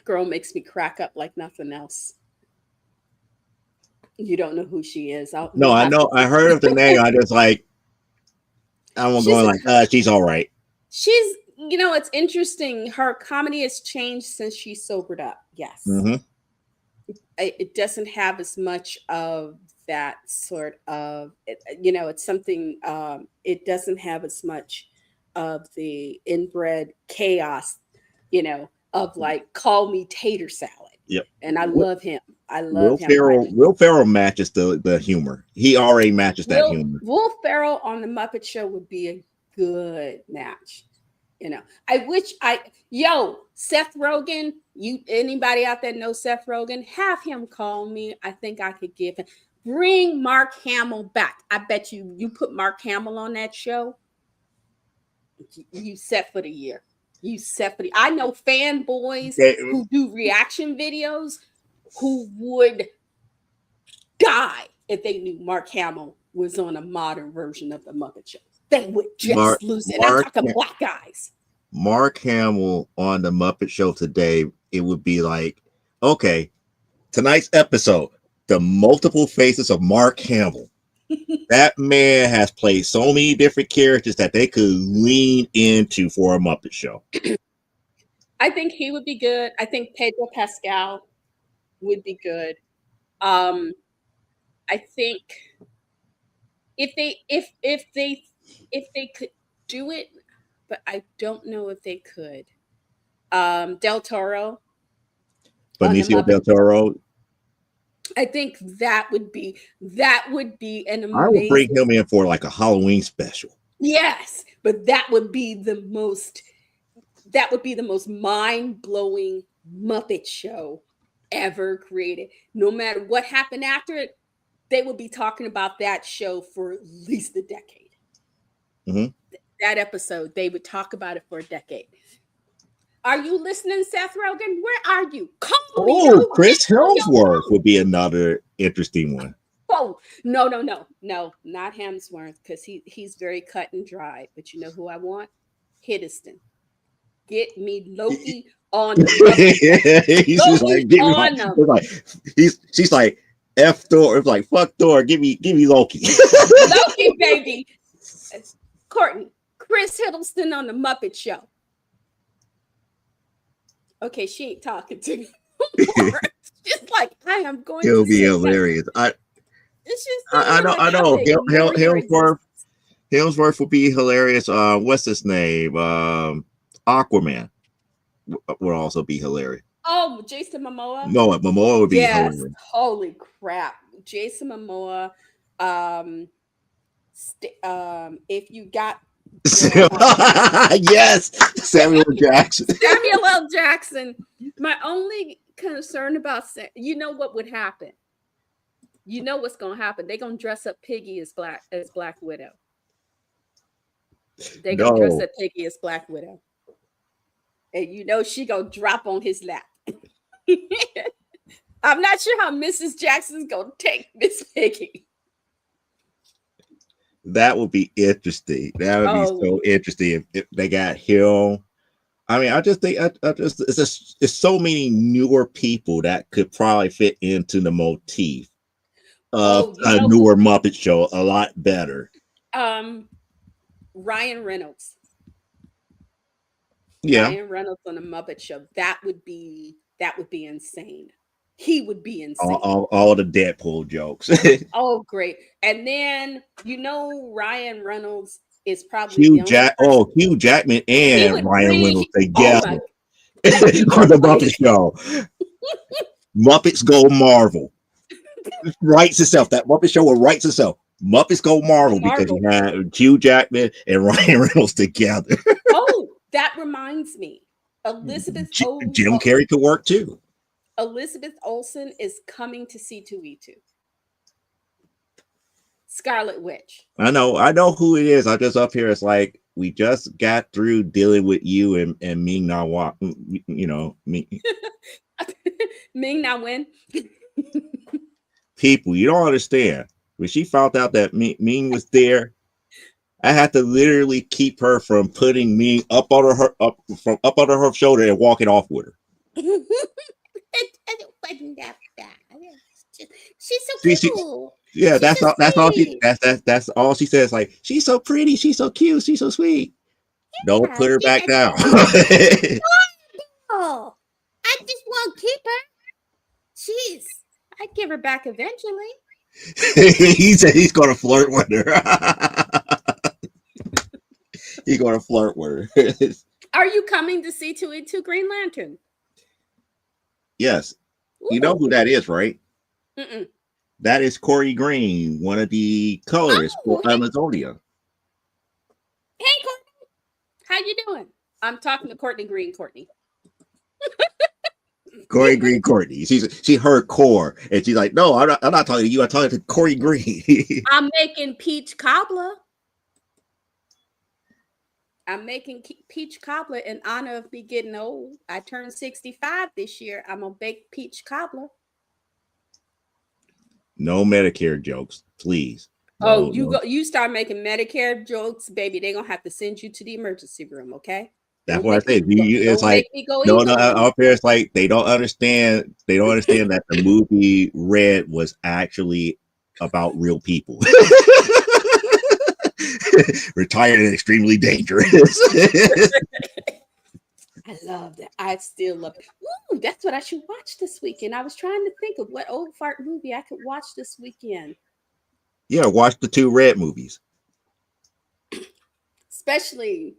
Girl makes me crack up like nothing else. You don't know who she is. No, You'll I have to. know. I heard of the name. I just like I'm She's going a like, she's all right. she's it's interesting. Her comedy has changed since she sobered up. Yes, Hmm. it doesn't have as much of that sort of. It's something. It doesn't have as much of the inbred chaos. Of like call me tater salad, Yep. and I love him. I love him. Will Ferrell matches the humor. He already matches that humor. Will Ferrell on the Muppet Show would be a good match. I wish Seth Rogen. Anybody out there know Seth Rogen? Have him call me. I think I could give him. Bring Mark Hamill back. I bet you put Mark Hamill on that show. You set for the year. You set for the. I know fanboys Okay. who do reaction videos who would die if they knew Mark Hamill was on a modern version of the Muppet Show. They would Mark just lose it. And I'm Mark talking black guys. Mark Hamill on the Muppet Show today, it would be like, okay, tonight's episode, the multiple faces of Mark Hamill. That man has played so many different characters that they could lean into for a Muppet Show. I think he would be good. I think Pedro Pascal would be good. Um, I think if they could do it, but I don't know if they could. Del Toro on the Benicio Muppet. del Toro, I think that would be an I would bring amazing. him in for like a Halloween special. Yes, but that would be the most mind-blowing Muppet Show ever created. No matter what happened after it, they would be talking about that show for at least a decade. Hmm. That episode, they would talk about it for a decade. Are you listening, Seth Rogen? Where are you? Call me, yo. Oh, Chris Answer your Helmsworth phone. would be another interesting one. Oh, no, no, no, no, not Hemsworth, because he's very cut and dry. But you know who I want? Hiddleston. Get me Loki on the Muppet Show. He's just Loki like, give me like, on them. it's like she's like, F Thor. It's like, fuck Thor. Give me Loki. Loki, baby. Courtney, Chris Hiddleston on the Muppet Show. Okay, she ain't talking to me. Just like I am going He'll to be say yes. hilarious. It's just I know, like I I know. will ignore your existence. Hemsworth would be hilarious. What's his name? Aquaman would also be hilarious. Oh, Jason Momoa. Momoa would be Yes. hilarious. Holy crap. Jason Momoa. If you got Yes, Samuel Jackson. Samuel L. Jackson, my only concern about what would happen. You know what's gonna happen. They're gonna dress up Piggy as Black Widow. They gonna dress No, up Peggy as Black Widow, and you know she gonna drop on his lap. I'm not sure how Mrs. Jackson's gonna take Miss Piggy. that would be interesting. That would be Oh, so interesting if they got him. I mean, I just think I just it's so many newer people that could probably fit into the motif of oh, you a know who? newer Muppet show a lot better. Um, Ryan Reynolds. Yeah, Ryan Reynolds on a Muppet Show. That would be insane. He would be insane. all the Deadpool jokes. Oh, great. And then Ryan Reynolds is probably the only person Hugh Jackman he and would Ryan bring. Reynolds Oh together my, he would be for the great. Muppet Show. Muppets Go Marvel writes itself. That Muppet Show will write itself. Muppets Go Marvel because you Marvel. had Hugh Jackman and Ryan Reynolds together. Oh, that reminds me. Elizabeth o- Jim o- Carrey could work too. Elizabeth Olsen is coming to C2E2. Scarlet Witch. I know who it is. I'm just up here. It's like we just got through dealing with you and Ming Na Wan. Me Ming Na Wen. people. You don't understand. When she found out that Ming was there, I had to literally keep her from putting Ming up under her shoulder and walking off with her. It wasn't that bad. She's so She cool. yeah, She's so that's all she sweet. that's all she says. Like she's so pretty, she's so cute, she's so sweet. Don't Yeah, put her she's back down. oh, I just won't keep her. Jeez, I'd give her back eventually. He said he's gonna flirt with her. He's gonna flirt with her. Are you coming to C2E2 Green Lantern? Yes, you know Ooh. who that is, right? Mm-mm. That is Corey Green, one of the colorists for Oh, Amazonia. hey, Courtney. How you doing? I'm talking to Courtney Green, Courtney. Corey Green Courtney. She heard core and she's like, no, I'm not talking to you. I'm talking to Corey Green. I'm making peach cobbler. I'm making peach cobbler in honor of me getting old. I turned 65 this year. I'm gonna bake peach cobbler. No Medicare jokes, please. Oh, No, no. you start making Medicare jokes, baby. They're gonna have to send you to the emergency room, okay? That's what I say. It's Don't like make me go no, evil on you. up here. It's like they don't understand. They don't understand that the movie Red was actually about real people. Retired and extremely dangerous. I love that. I still love it. Ooh, that's what I should watch this weekend. I was trying to think of what old fart movie I could watch this weekend. Yeah, watch the two Red movies. Especially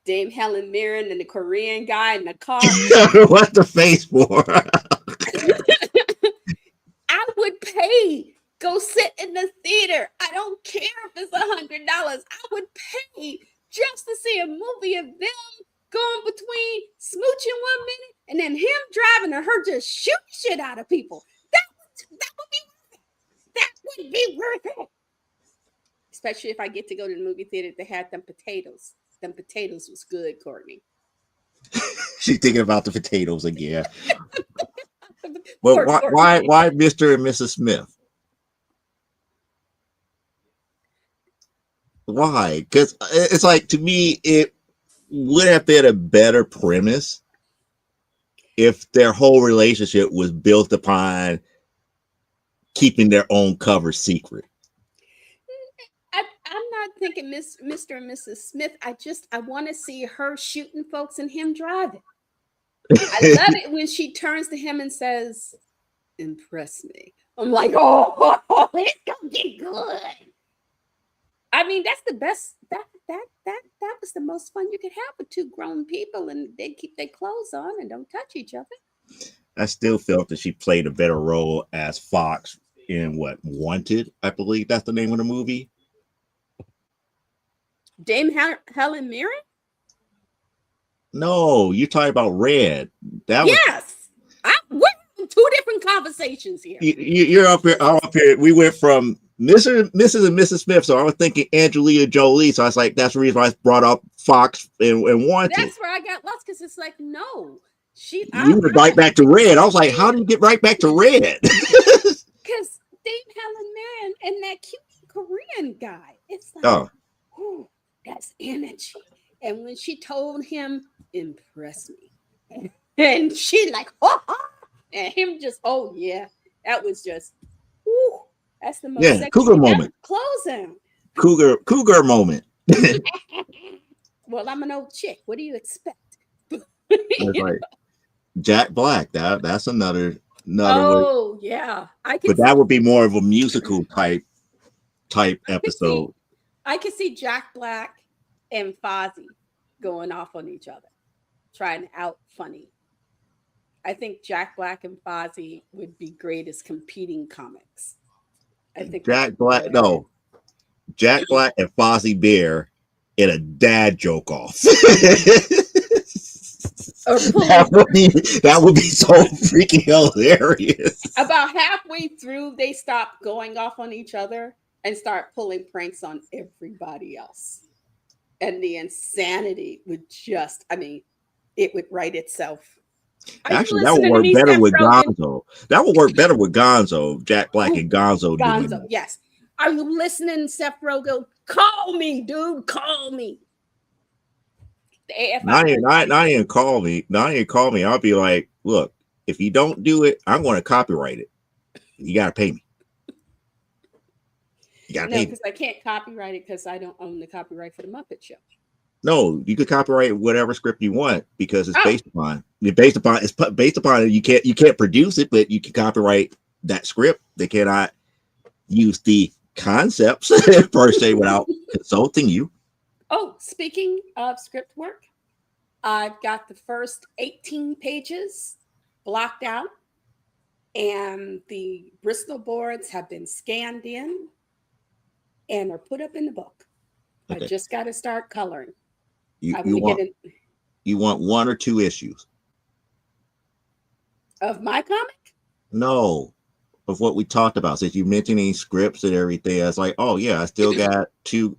Dame Helen Mirren and the Korean guy in the car. What's the face for? I would pay. Go sit in the theater. I don't care if it's $100. I would pay just to see a movie of them going between smooching 1 minute and then him driving and her just shooting shit out of people. That would be worth it. That would be worth it. Especially if I get to go to the movie theater that had them potatoes. Them potatoes was good, Courtney. She's thinking about the potatoes again. Well, why Mr. and Mrs. Smith? Why? Because it's like, to me, it would have been a better premise if their whole relationship was built upon keeping their own cover secret. I'm not thinking Mr. and Mrs. Smith. I want to see her shooting folks and him driving. I love it when she turns to him and says, "Impress me." I'm like, oh, it's gonna be good. I mean, that's the best. That was the most fun you could have with two grown people, and they keep their clothes on and don't touch each other. I still felt that she played a better role as Fox in Wanted, I believe that's the name of the movie. Dame Helen Mirren? No, you're talking about Red. Yes. We're in two different conversations here. You're up here. I'm up here. We went from Mrs. and Mrs. Smith. So I was thinking Angelina Jolie. So I was like, that's the reason why I brought up Fox and Wanted. That's where I got lost because it's like, no, You were right back to Red. I was like, how do you get right back to Red? because Dame Helen Mirren and that cute Korean guy. It's like, Oh, ooh, that's energy. And when she told him, impress me, and she like, oh, and him just, oh yeah, that was just, ooh, that's the most yeah, sexy cougar thing. That moment. closing. Cougar moment. Well, I'm an old chick. What do you expect? It's like Jack Black. That's another way. Oh yeah, I could But see. that would be more of a musical type I could see. episode. I could see Jack Black and Fozzie going off on each other, trying to out funny. I think Jack Black and Fozzie would be great as competing comics. I think that's Jack Black, hilarious. no, Jack Black and Fozzie Bear in a dad joke off. Or that pulling would be that would be so freaking hilarious. about halfway through, they stop going off on each other and start pulling pranks on everybody else. And the insanity would just, I mean, it would write itself. Are you Actually, that would listening to work me, better Seth with Rogen? Gonzo. That would work better with Gonzo. Jack Black Oh, and Gonzo doing Gonzo, that. yes. Are you listening, Seth Rogen? Call me, dude. Call me. The Not AFI. even, not even call me. Not even call me. I'll be like, look, if you don't do it, I'm going to copyright it. You got to pay me. You got to No, pay me. because I can't copyright it because I don't own the copyright for the Muppet Show. No, you could copyright whatever script you want because it's Oh, based upon you can't produce it, but you can copyright that script. They cannot use the concepts per se without consulting you. oh, speaking of script work, I've got the first 18 pages blocked out, and the Bristol boards have been scanned in and are put up in the book. I Okay. just got to start coloring. You I you want to get want in you want one or two issues. of my comic. No, of what we talked about. Since you mentioning scripts and everything, I was like, oh yeah, I still got two.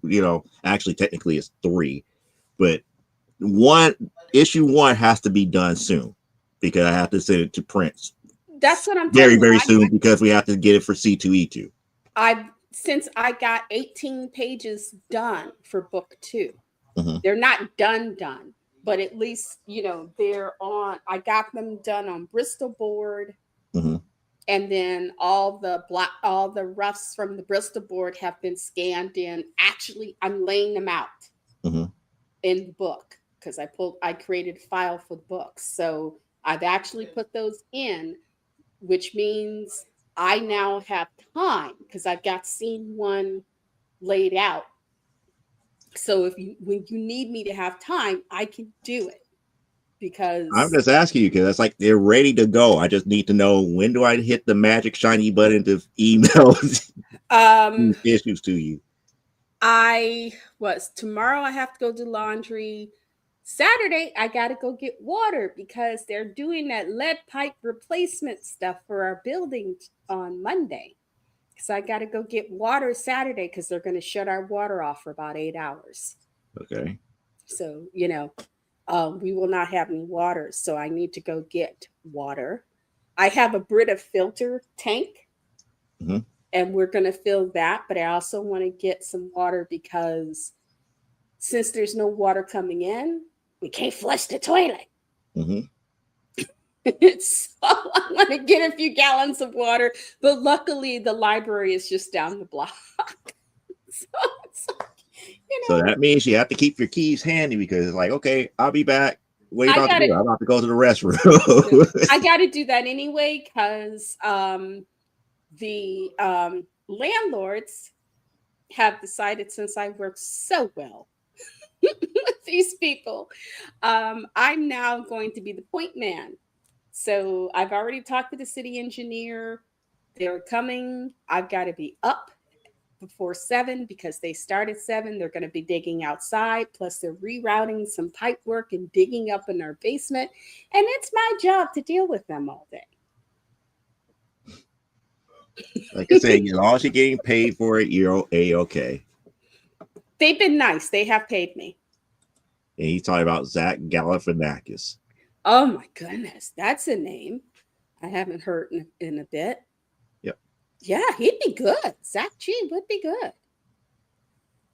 Actually, technically it's three, but one issue one has to be done soon because I have to send it to Prince That's what I'm very telling you. very soon because we have to get it for C2E2. I since I got 18 pages done for book 2. Mm-hmm. They're not done, but at least they're on. I got them done on Bristol board, Mm-hmm. and then all the roughs from the Bristol board have been scanned in. Actually, I'm laying them out Mm-hmm. in the book because I created a file for the books, so I've actually put those in, which means I now have time because I've got scene 1 laid out. So when you need me to have time, I can do it I'm because just asking you because it's like they're ready to go. I just need to know when do I hit the magic shiny button to email um these issues to you. tomorrow I have to go do laundry. Saturday I got to go get water because they're doing that lead pipe replacement stuff for our building on Monday. So I got to go get water Saturday because they're going to shut our water off for about 8 hours. Okay. So, we will not have any water. So I need to go get water. I have a Brita filter tank, Mm-hmm. and we're going to fill that. But I also want to get some water because since there's no water coming in, we can't flush the toilet. Mm-hmm. So I want to get a few gallons of water. But luckily, the library is just down the block. So it's like, So that means you have to keep your keys handy because it's like, okay, I'll be back. What are you I about to got do? it. I'm about to go to the restroom. I got to do that anyway because the landlords have decided, since I work so well with these people, I'm now going to be the point man. So I've already talked to the city engineer. They're coming. I've got to be up before 7 because they start at 7. They're going to be digging outside. Plus, they're rerouting some pipe work and digging up in our basement. And it's my job to deal with them all day. Like I said, as long as you're getting paid for it, you're okay. They've been nice. They have paid me. And he's talking about Zach Galifianakis. Oh my goodness, that's a name I haven't heard in a bit. Yep. Yeah, he'd be good. Zach G would be good. Yeah.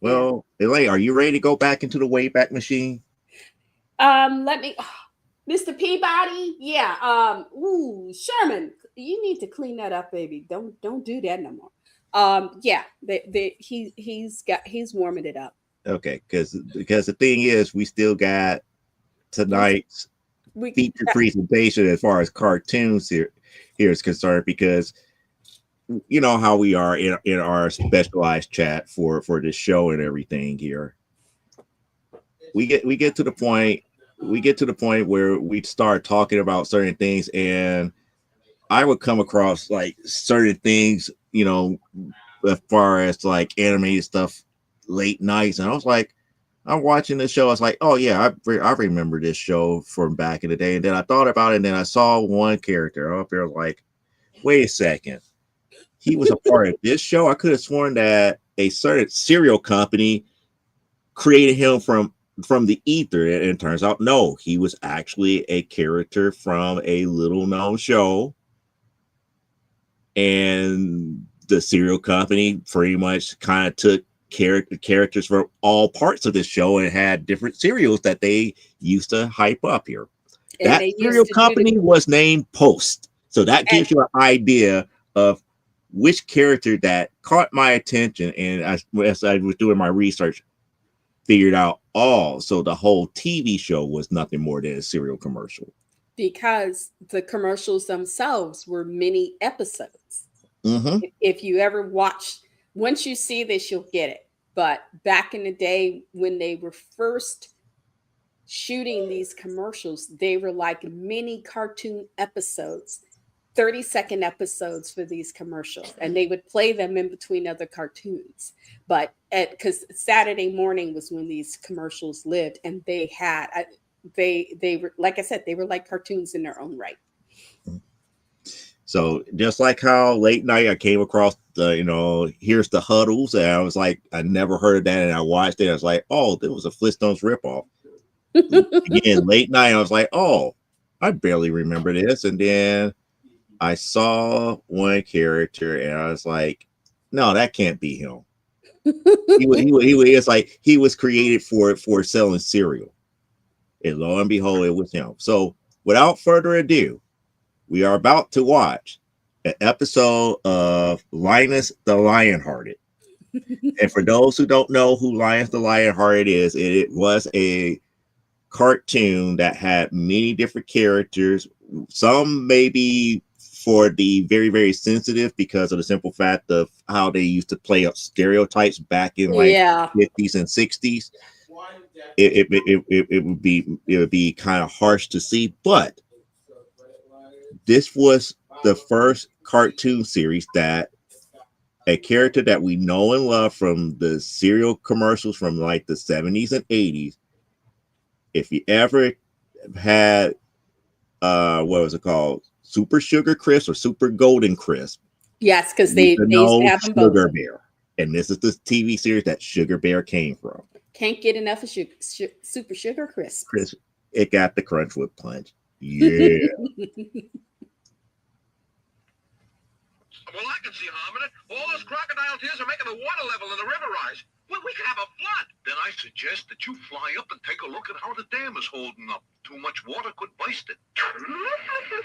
Well, Elaine, are you ready to go back into the Wayback Machine? Let me, Mr. Peabody. Yeah. Ooh, Sherman, you need to clean that up, baby. Don't do that no more. Yeah. He's warming it up. Okay, because the thing is, we still got We tonight's we feature presentation as far as cartoons here is concerned, because you know how we are in our specialized chat for this show and everything here. We get to the point where we start talking about certain things, and I would come across like certain things, as far as like animated stuff late nights, and I was like, I'm watching this show. I was like, oh yeah, I remember this show from back in the day. And then I thought about it, and then I saw one character up there. I was like, wait a second, he was a part of this show. I could have sworn that a certain cereal company created him from the ether, and it turns out no, he was actually a character from a little known show, and the cereal company pretty much kind of took characters from all parts of this show and had different cereals that they used to hype up here. and That they used cereal to do the company was named Post, so that and gives you an idea of which character that caught my attention. And as I was doing my research, figured out all. So the whole TV show was nothing more than a cereal commercial. because the commercials themselves were mini episodes. Mm-hmm. If you ever watch, once you see this, you'll get it. But back in the day when they were first shooting these commercials, they were like mini cartoon episodes, 30-second episodes for these commercials. And they would play them in between other cartoons. But because Saturday morning was when these commercials lived, and they were, like I said, they were like cartoons in their own right. So just like how late night I came across here's the Huddles, and I was like, I never heard of that, and I watched it. I was like, oh, there was a Flintstones ripoff. Again, late night, I was like, oh, I barely remember this, and then I saw one character, and I was like, no, that can't be him. It's like he was created for selling cereal, and lo and behold, it was him. So without further ado, we are about to watch an episode of Linus the Lionhearted. And for those who don't know who Linus the Lionhearted is, it was a cartoon that had many different characters. Some maybe for the very, very sensitive, because of the simple fact of how they used to play up stereotypes back in like Yeah. 50s and 60s. It would be kind of harsh to see, but this was the first cartoon series that a character that we know and love from the cereal commercials from like the 70s and 80s. If you ever had what was it called? Super Sugar Crisp or Super Golden Crisp. Yes, because You they used to know have them both. Sugar Bear. And this is the TV series that Sugar Bear came from. Can't get enough of Super Sugar Crisp. Chris, it got the Crunchwood Punch. Yeah. Well, I can see harm in it. All those crocodile tears are making the water level in the river rise. Well, we could have a flood. Then I suggest that you fly up and take a look at how the dam is holding up. Too much water could burst it.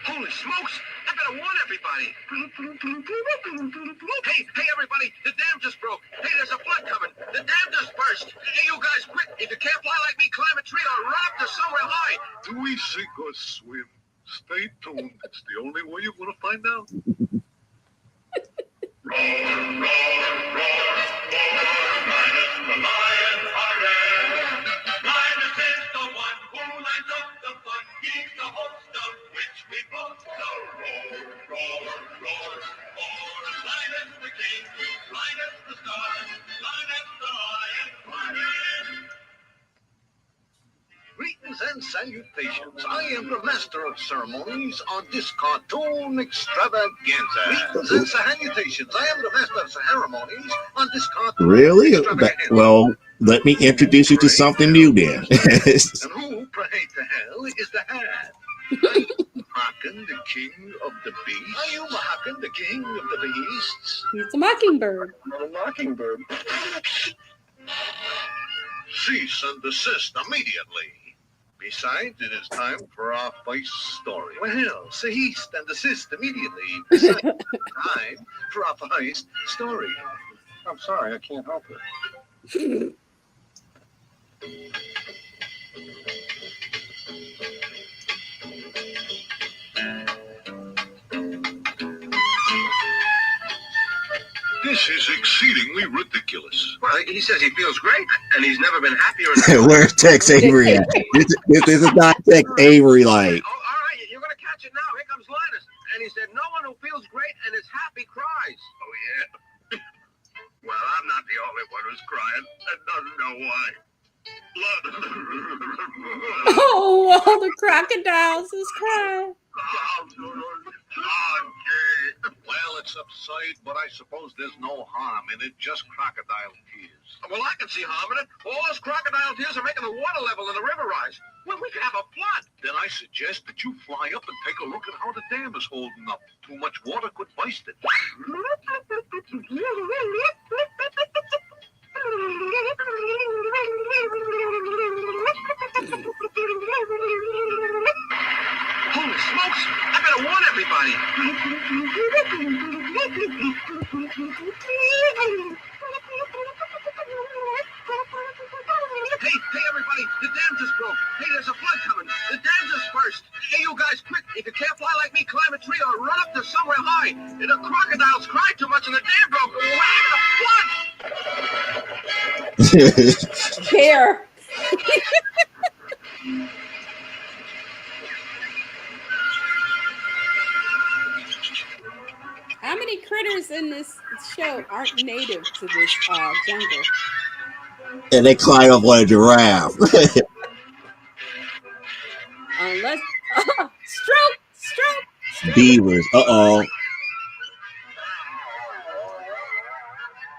Holy smokes! I better warn everybody. Hey, everybody! The dam just broke. Hey, there's a flood coming. The dam just burst. Hey, you guys, quick! If you can't fly like me, climb a tree or run up to somewhere high. Do we sink or swim? Stay tuned. It's the only way you're going to find out. Roar, roar, roar, roar, Linus the Lionhearted. Linus is the one who lights up the fun. He's the host of which we both know. Roar, roar, roar, roar, Linus the king, Linus the star, Linus the Lionhearted. Greetings Greetings and salutations. I am the master of ceremonies on this cartoon extravaganza. Greetings and salutations. I am the master of ceremonies on this cartoon Really? extravaganza. Well, let me introduce you to something new then. And who, pray to hell, is the hat? Are you Mahakam, the king of the beasts? Are you Mahakam, the king of the beasts? He's a mockingbird. Not a mockingbird. Cease and desist immediately. Besides, it is time for our first story. Well, cease and desist immediately. Besides, time for our first story. I'm sorry, I can't help it. This is exceedingly ridiculous. Well, he says he feels great, and he's never been happier. Where's Tex Avery at? This is not Tex Avery like. Oh, all right, you're going to catch it now. Here comes Linus. And he said, no one who feels great and is happy cries. Oh, yeah. Well, I'm not the only one who's crying and doesn't know why. Oh, all the crocodiles is crying. Well, it's absurd, but I suppose there's no harm in it, just crocodile tears. Well, I can see harm in it. All those crocodile tears are making the water level in the river rise. Well, we could have a flood. Then I suggest that you fly up and take a look at how the dam is holding up. Too much water could burst it. Holy smokes! I better warn everybody. Hey, everybody! The dam just broke. Hey, there's a flood coming. The dam just burst. Hey, you guys, quick! If you can't fly like me, climb a tree or run up to somewhere high. The crocodiles cried too much and the dam broke. We're having a flood. Bear. How many critters in this show aren't native to this jungle? And they climb up on a giraffe. Unless stroke. Beavers. Uh-oh.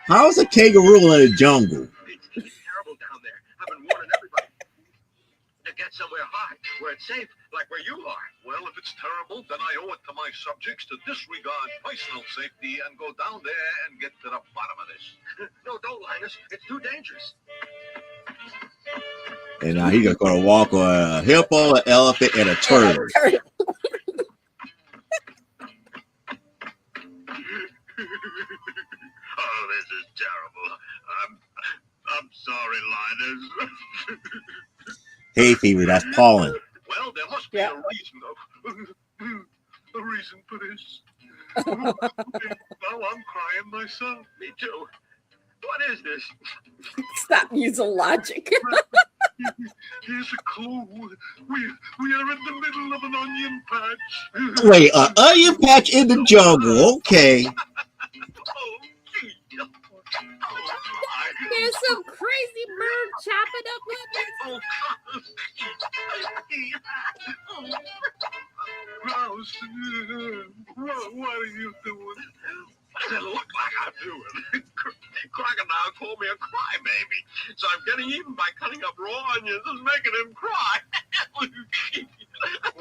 How is a kangaroo in the jungle? It's terrible down there. I've been warning everybody to get somewhere high, where it's safe, like where you are. Well, if it's terrible, then I owe it to my subjects to disregard personal safety and go down there and get to the bottom of this. No, don't, Linus. It's too dangerous. And now he's going to walk on a hippo, an elephant, and a turtle. Oh, this is terrible. I'm sorry, Linus. Hay fever, that's pollen. Well, there must be a reason, though. A reason for this. Now I'm crying myself. Me too. What is this? Stop using logic. Here's a clue. We are in the middle of an onion patch. Wait, an onion patch in the jungle. Okay. Oh, gee. There's some crazy bird chopping up with Rouse, what are you doing? What does it look like I'm doing? Crocodile called me a crybaby, so I'm getting even by cutting up raw onions and making him cry.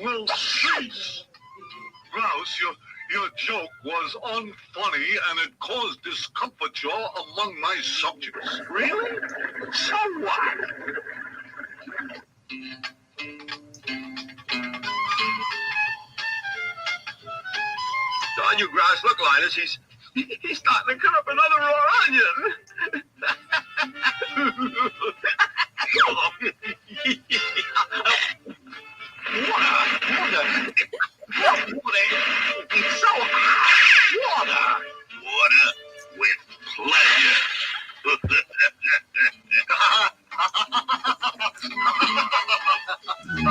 Well, cease. Rouse, your joke was unfunny and it caused discomfiture among my subjects. Really? So what? On you, Grouse. Look, Linus, he's starting to cut up another raw onion. Water. It's so hot. Water with pleasure.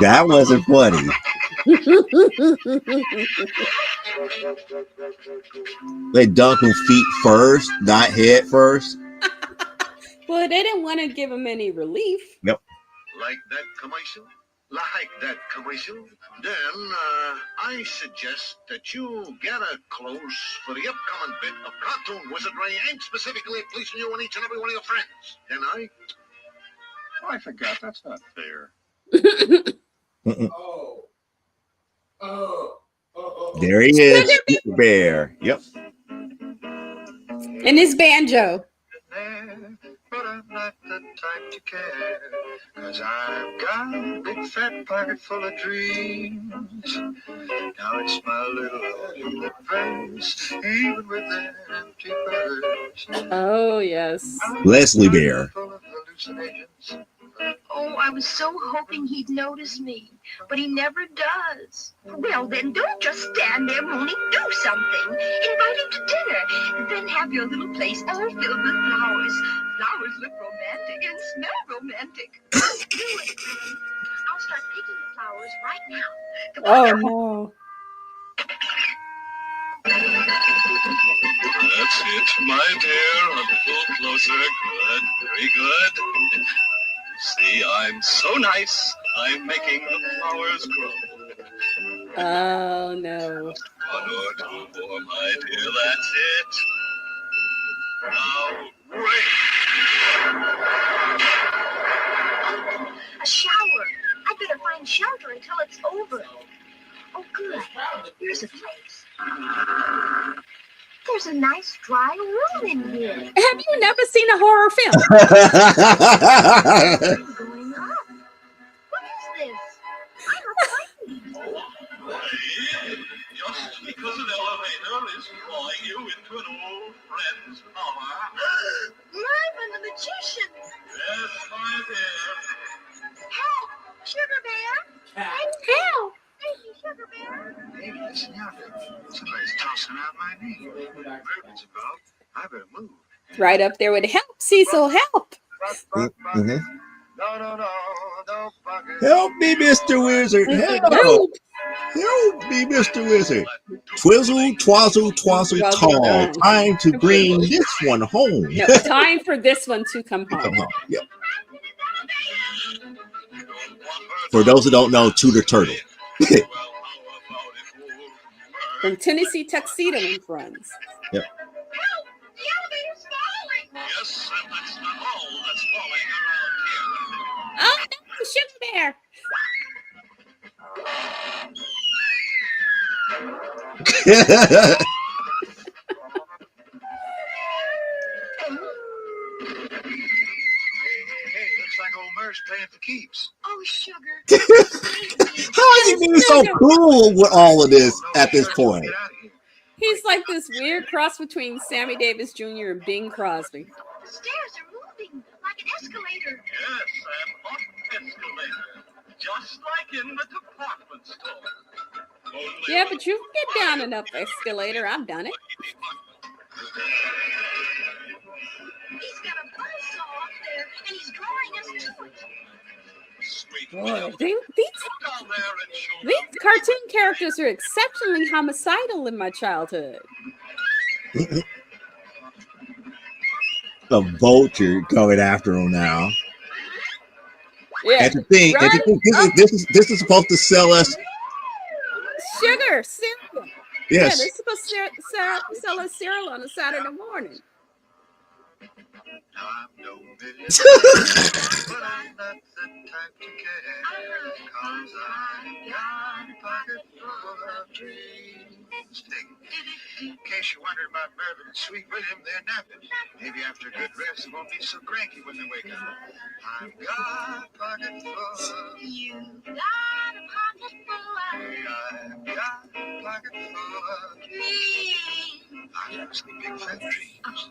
That wasn't funny. They dunk him feet first, not head first. Well, they didn't want to give him any relief. Yep. Like that commercial? like that commercial. Then I suggest that you gather close for the upcoming bit of cartoon wizardry aimed specifically at pleasing you and each and every one of your friends. Then I forgot. That's not fair. There he is, Sugar Bear. Yep. And his banjo. But I'm not the type to care, 'cause I've got a big fat pocket full of dreams. Now it's my little universe, even with an empty purse. Oh, yes. Leslie Bear. Full of hallucinations. Oh, I was so hoping he'd notice me, but he never does. Well, then don't just stand there moaning. Do something. Invite him to dinner. Then have your little place all filled with flowers. Flowers look romantic and smell romantic. Do it. I'll start picking the flowers right now. The Oh, one- no. That's it, my dear. A little closer. Good. Very good. See, I'm so nice. I'm making the flowers grow. Oh, no. One or two more, my dear. That's it. Now, rain. A shower. I'd better find shelter until it's over. Oh, good. Here's a place. There's a nice dry room in here. Have you never seen a horror film? Going up. What is this? I'm afraid. Just because an elevator is drawing you into an old friend's tower. Mervyn the magician. Yes, my dear. Help! Sugar Bear! Help! Baby Sugar Bear! Hey, listen yonder. Somebody's tossing out my name. Mervyn's about. I better move. Right up there with help, Cecil, help. Mhm. No, bucket. Help me, Mr. Wizard. Help. Help. Help me, Mr. Wizard. Twizzle, twazzle, twazzle, Twazzle, tall. tall. Time to bring this one home. No, time for this one to come Come home. on. Yep. For those who don't know, Tudor Turtle. From Tennessee Tuxedo and Friends. Yep. Help! The elevator's falling! Yes, and that's not all that's falling around here. Oh, no, Sugar Bear. Hey, looks like old Mer's paying for keeps. Oh, Sugar. How is he being so cool with all of this at this point? Get out of here. He's like this weird cross between Sammy Davis Jr. and Bing Crosby. The stairs are moving like an escalator. Yes, an up escalator. Just like in the department store. Only Yeah, but you can get down and up escalator. I've done it. He's got a buzzsaw up there, and he's drawing us to it. Sweet Boy, William, these down there and show these cartoon characters are exceptionally homicidal in my childhood. The vulture coming after him now. Yeah, And the thing, Run this is supposed to sell us. sugar, cereal. Yes. Yeah, they're supposed to sell us cereal on a Saturday morning. Now I'm no millionaire, but I'm not the type to care. 'Cause I've got a pocket full of dreams. In case you're wondering about Mervyn and Sweet William, they're napping. Maybe after a good rest, they won't be so cranky when they wake up. I've got a pocket full. You got a pocket full of I've got a pocket full of. me. I have some big fat dreams.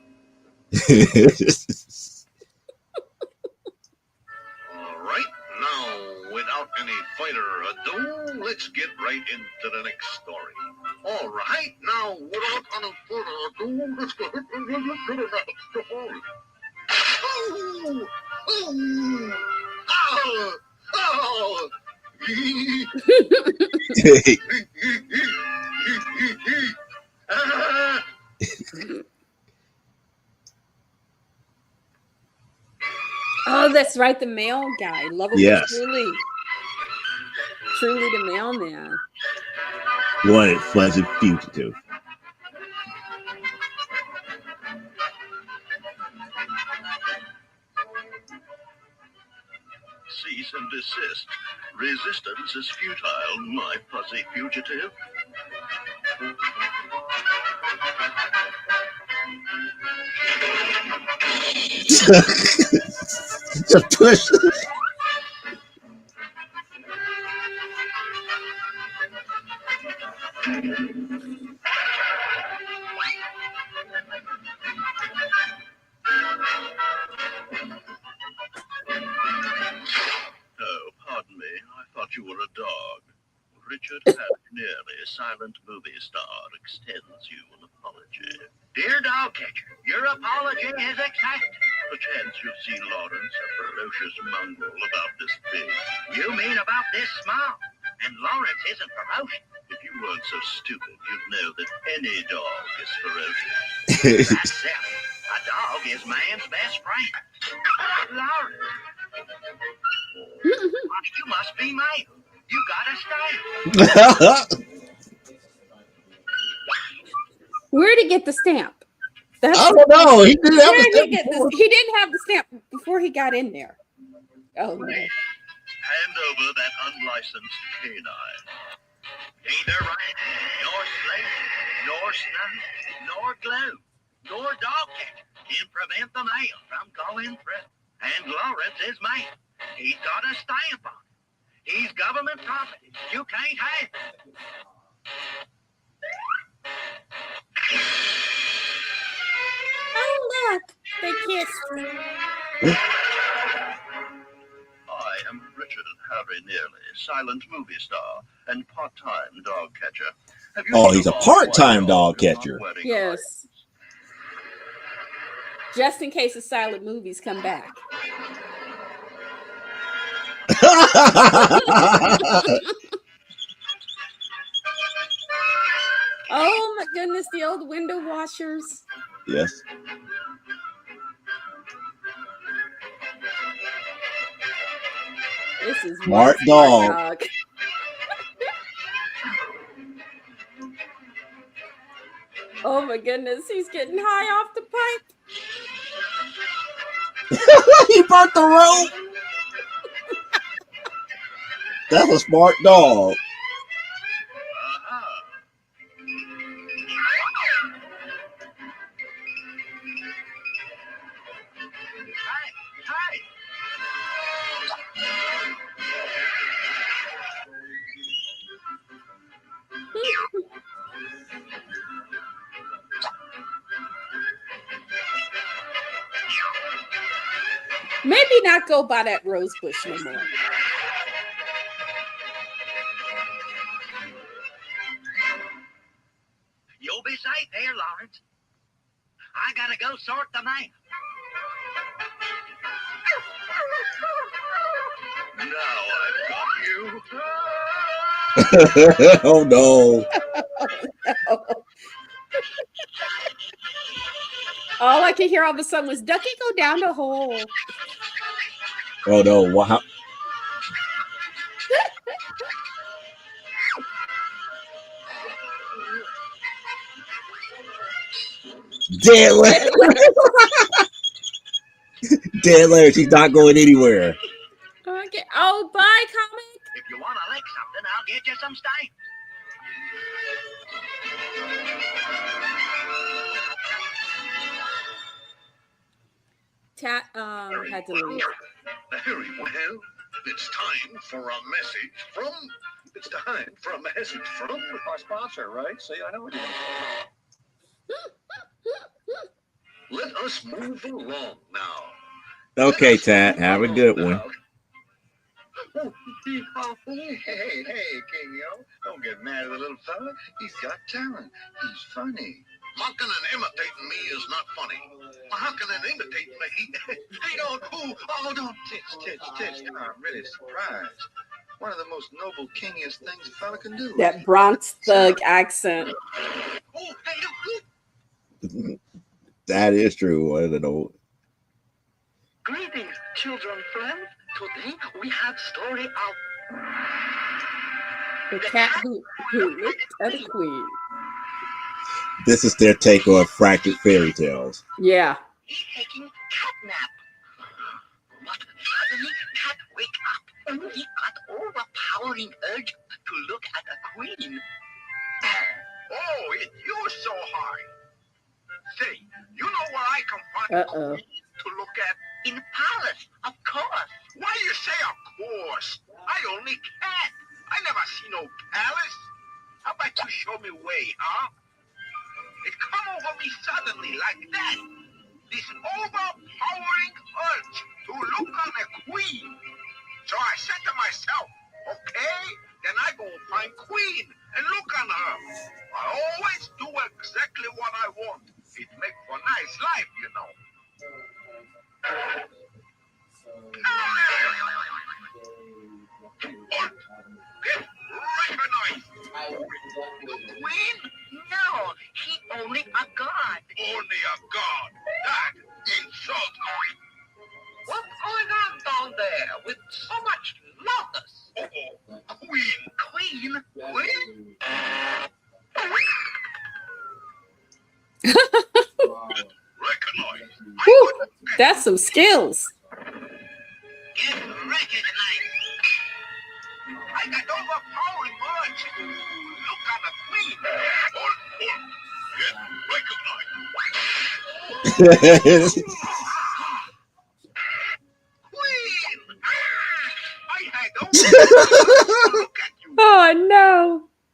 All right, now, without any further ado, let's get right into the next story. All right, now, without any further ado, let's get into the next story. Oh! Oh! Oh! Oh! Ah! Oh, that's right, the male guy, lovable Yes. Julie. truly the mailman. Wanted fuzzy fugitive. Cease and desist. Resistance is futile, my fuzzy fugitive. Just push. Oh, pardon me. I thought you were a dog. Richard Nearly, silent movie star, extends you an apology. Dear dog catcher, your apology is accepted. Perchance you've seen Lawrence, a ferocious mongrel about this big. You mean about this small? And Lawrence isn't ferocious. If you weren't so stupid, you'd know that any dog is ferocious. That's it. A dog is man's best friend. Lawrence, you must be male. You gotta stay. Where'd he get the stamp? That's I don't know. He didn't have Where the did he stamp get this? before. He didn't have the stamp before he got in there. Oh no. Hand over that unlicensed canine. Neither rat, nor slate, nor snuff, nor glue, nor dog catcher can prevent the mail from going through. And Lawrence is mail. He's got a stamp on it. He's government property. You can't have it. Oh look, they kissed. I am Richard Harry Nearly, silent movie star and part-time dog catcher. Have you Oh, seen he's a long part-time white dog who's not catcher. wearing Yes. Just in case the silent movies come back. Oh my goodness, the old window washers. Yes. This is Smart one dog. dog. Oh my goodness, he's getting high off the pipe. He burnt the rope. That's a smart dog. Aha. Hey, hey. Maybe not go by that rose bush no more. You'll be safe here, Lawrence. I gotta go sort the mail. Now I've got you. Oh no. All I could hear all of a sudden was Ducky go down the hole. Oh no. Wow. Dead Larry. Dead Larry. She's not going anywhere. Okay. Oh, bye, comic. If you want to lick something, I'll get you some stamps. Had to leave. Very well. It's time for a message from. It's time for a message from our sponsor, right? See, I know it is. Let us move along now. Okay, Tat. Have a good one. Hey, King-Yo. Don't get mad at the little fella. He's got talent. He's funny. Mocking and imitating me is not funny. Mocking and imitating me. Hey, don't. Oh, don't. Titch. I'm really surprised. One of the most noble, kingiest things a fella can do. That Bronx thug accent. Oh, hey, That is true. I don't know. Greetings, children friends. Today we have story of The cat who looked at a queen. This is their take on fractured fairy tales. Yeah. He's taking cat nap. But suddenly cat wake up. He got overpowering urge to look at a queen. Oh, it's you so high. Say, you know where I can find Uh-oh. to look at? In palace, of course. Why you say of course? I only cat. I never see no palace. How about you show me way, huh? It come over me suddenly like that. This overpowering urge to look on a queen. So I said to myself, okay, then I go find queen and look on her. I always do exactly what I want. It make for nice life, you know. Get recognized. The queen? No, he only a god. Only a god. That insult. What's going on down there with so much loudness? Oh, queen. Queen? Queen? Recognize. Whew, that's some skills. Get recognized. I got overpowering urge to look on a queen. Get recognized. Queen! I had overpowering look at you. Oh no.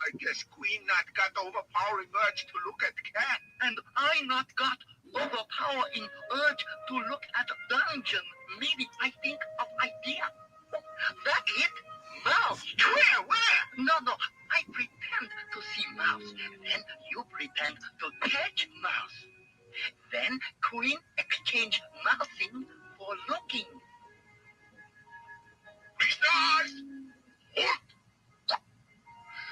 I guess Queen not got overpowering urge to look at cat. And I not got overpowering urge to look at dungeon. Maybe I think of idea. That it? Mouse. Where? No. I pretend to see mouse. Then you pretend to catch mouse. Then queen exchange mousing for looking. Stars! Hold!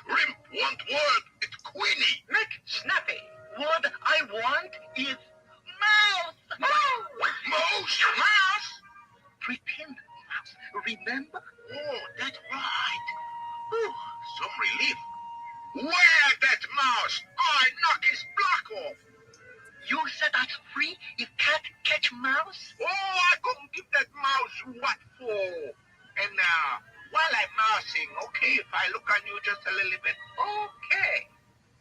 Shrimp want word. It's Queenie. Make snappy. What I want is mouse. Mouse. Mouse. Pretend mouse. Remember? Oh, that's right. Ooh, some relief. Where that mouse? I knock his block off. You set us free if cat catch mouse? Oh, I couldn't give that mouse what for. And while I'm mousing, okay, if I look on you just a little bit. Okay.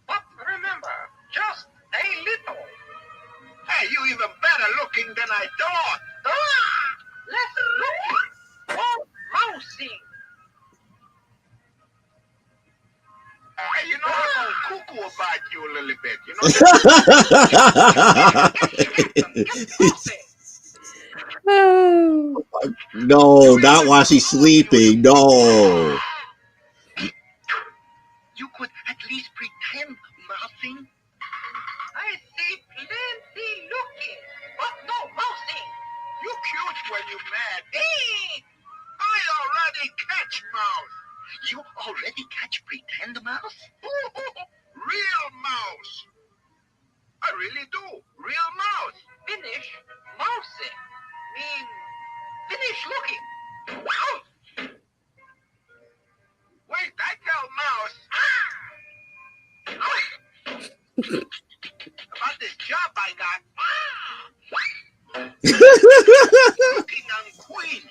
But remember, just a little. Hey, you even better looking than I thought. Less looking. More mousing. Hey, you know, I'm going cuckoo about you a little bit, you know? Get mousing. Oh. No, not while she's sleeping. No. You could at least pretend mousing. I see plenty looking, but no mousing. You cute when you mad. Hey, I already catch mouse. You already catch pretend mouse? Real mouse. I really do. Real mouse. Finish mousing. Mean finish looking. Mouse. Wait, I tell mouse. About this job I got. Looking on queen.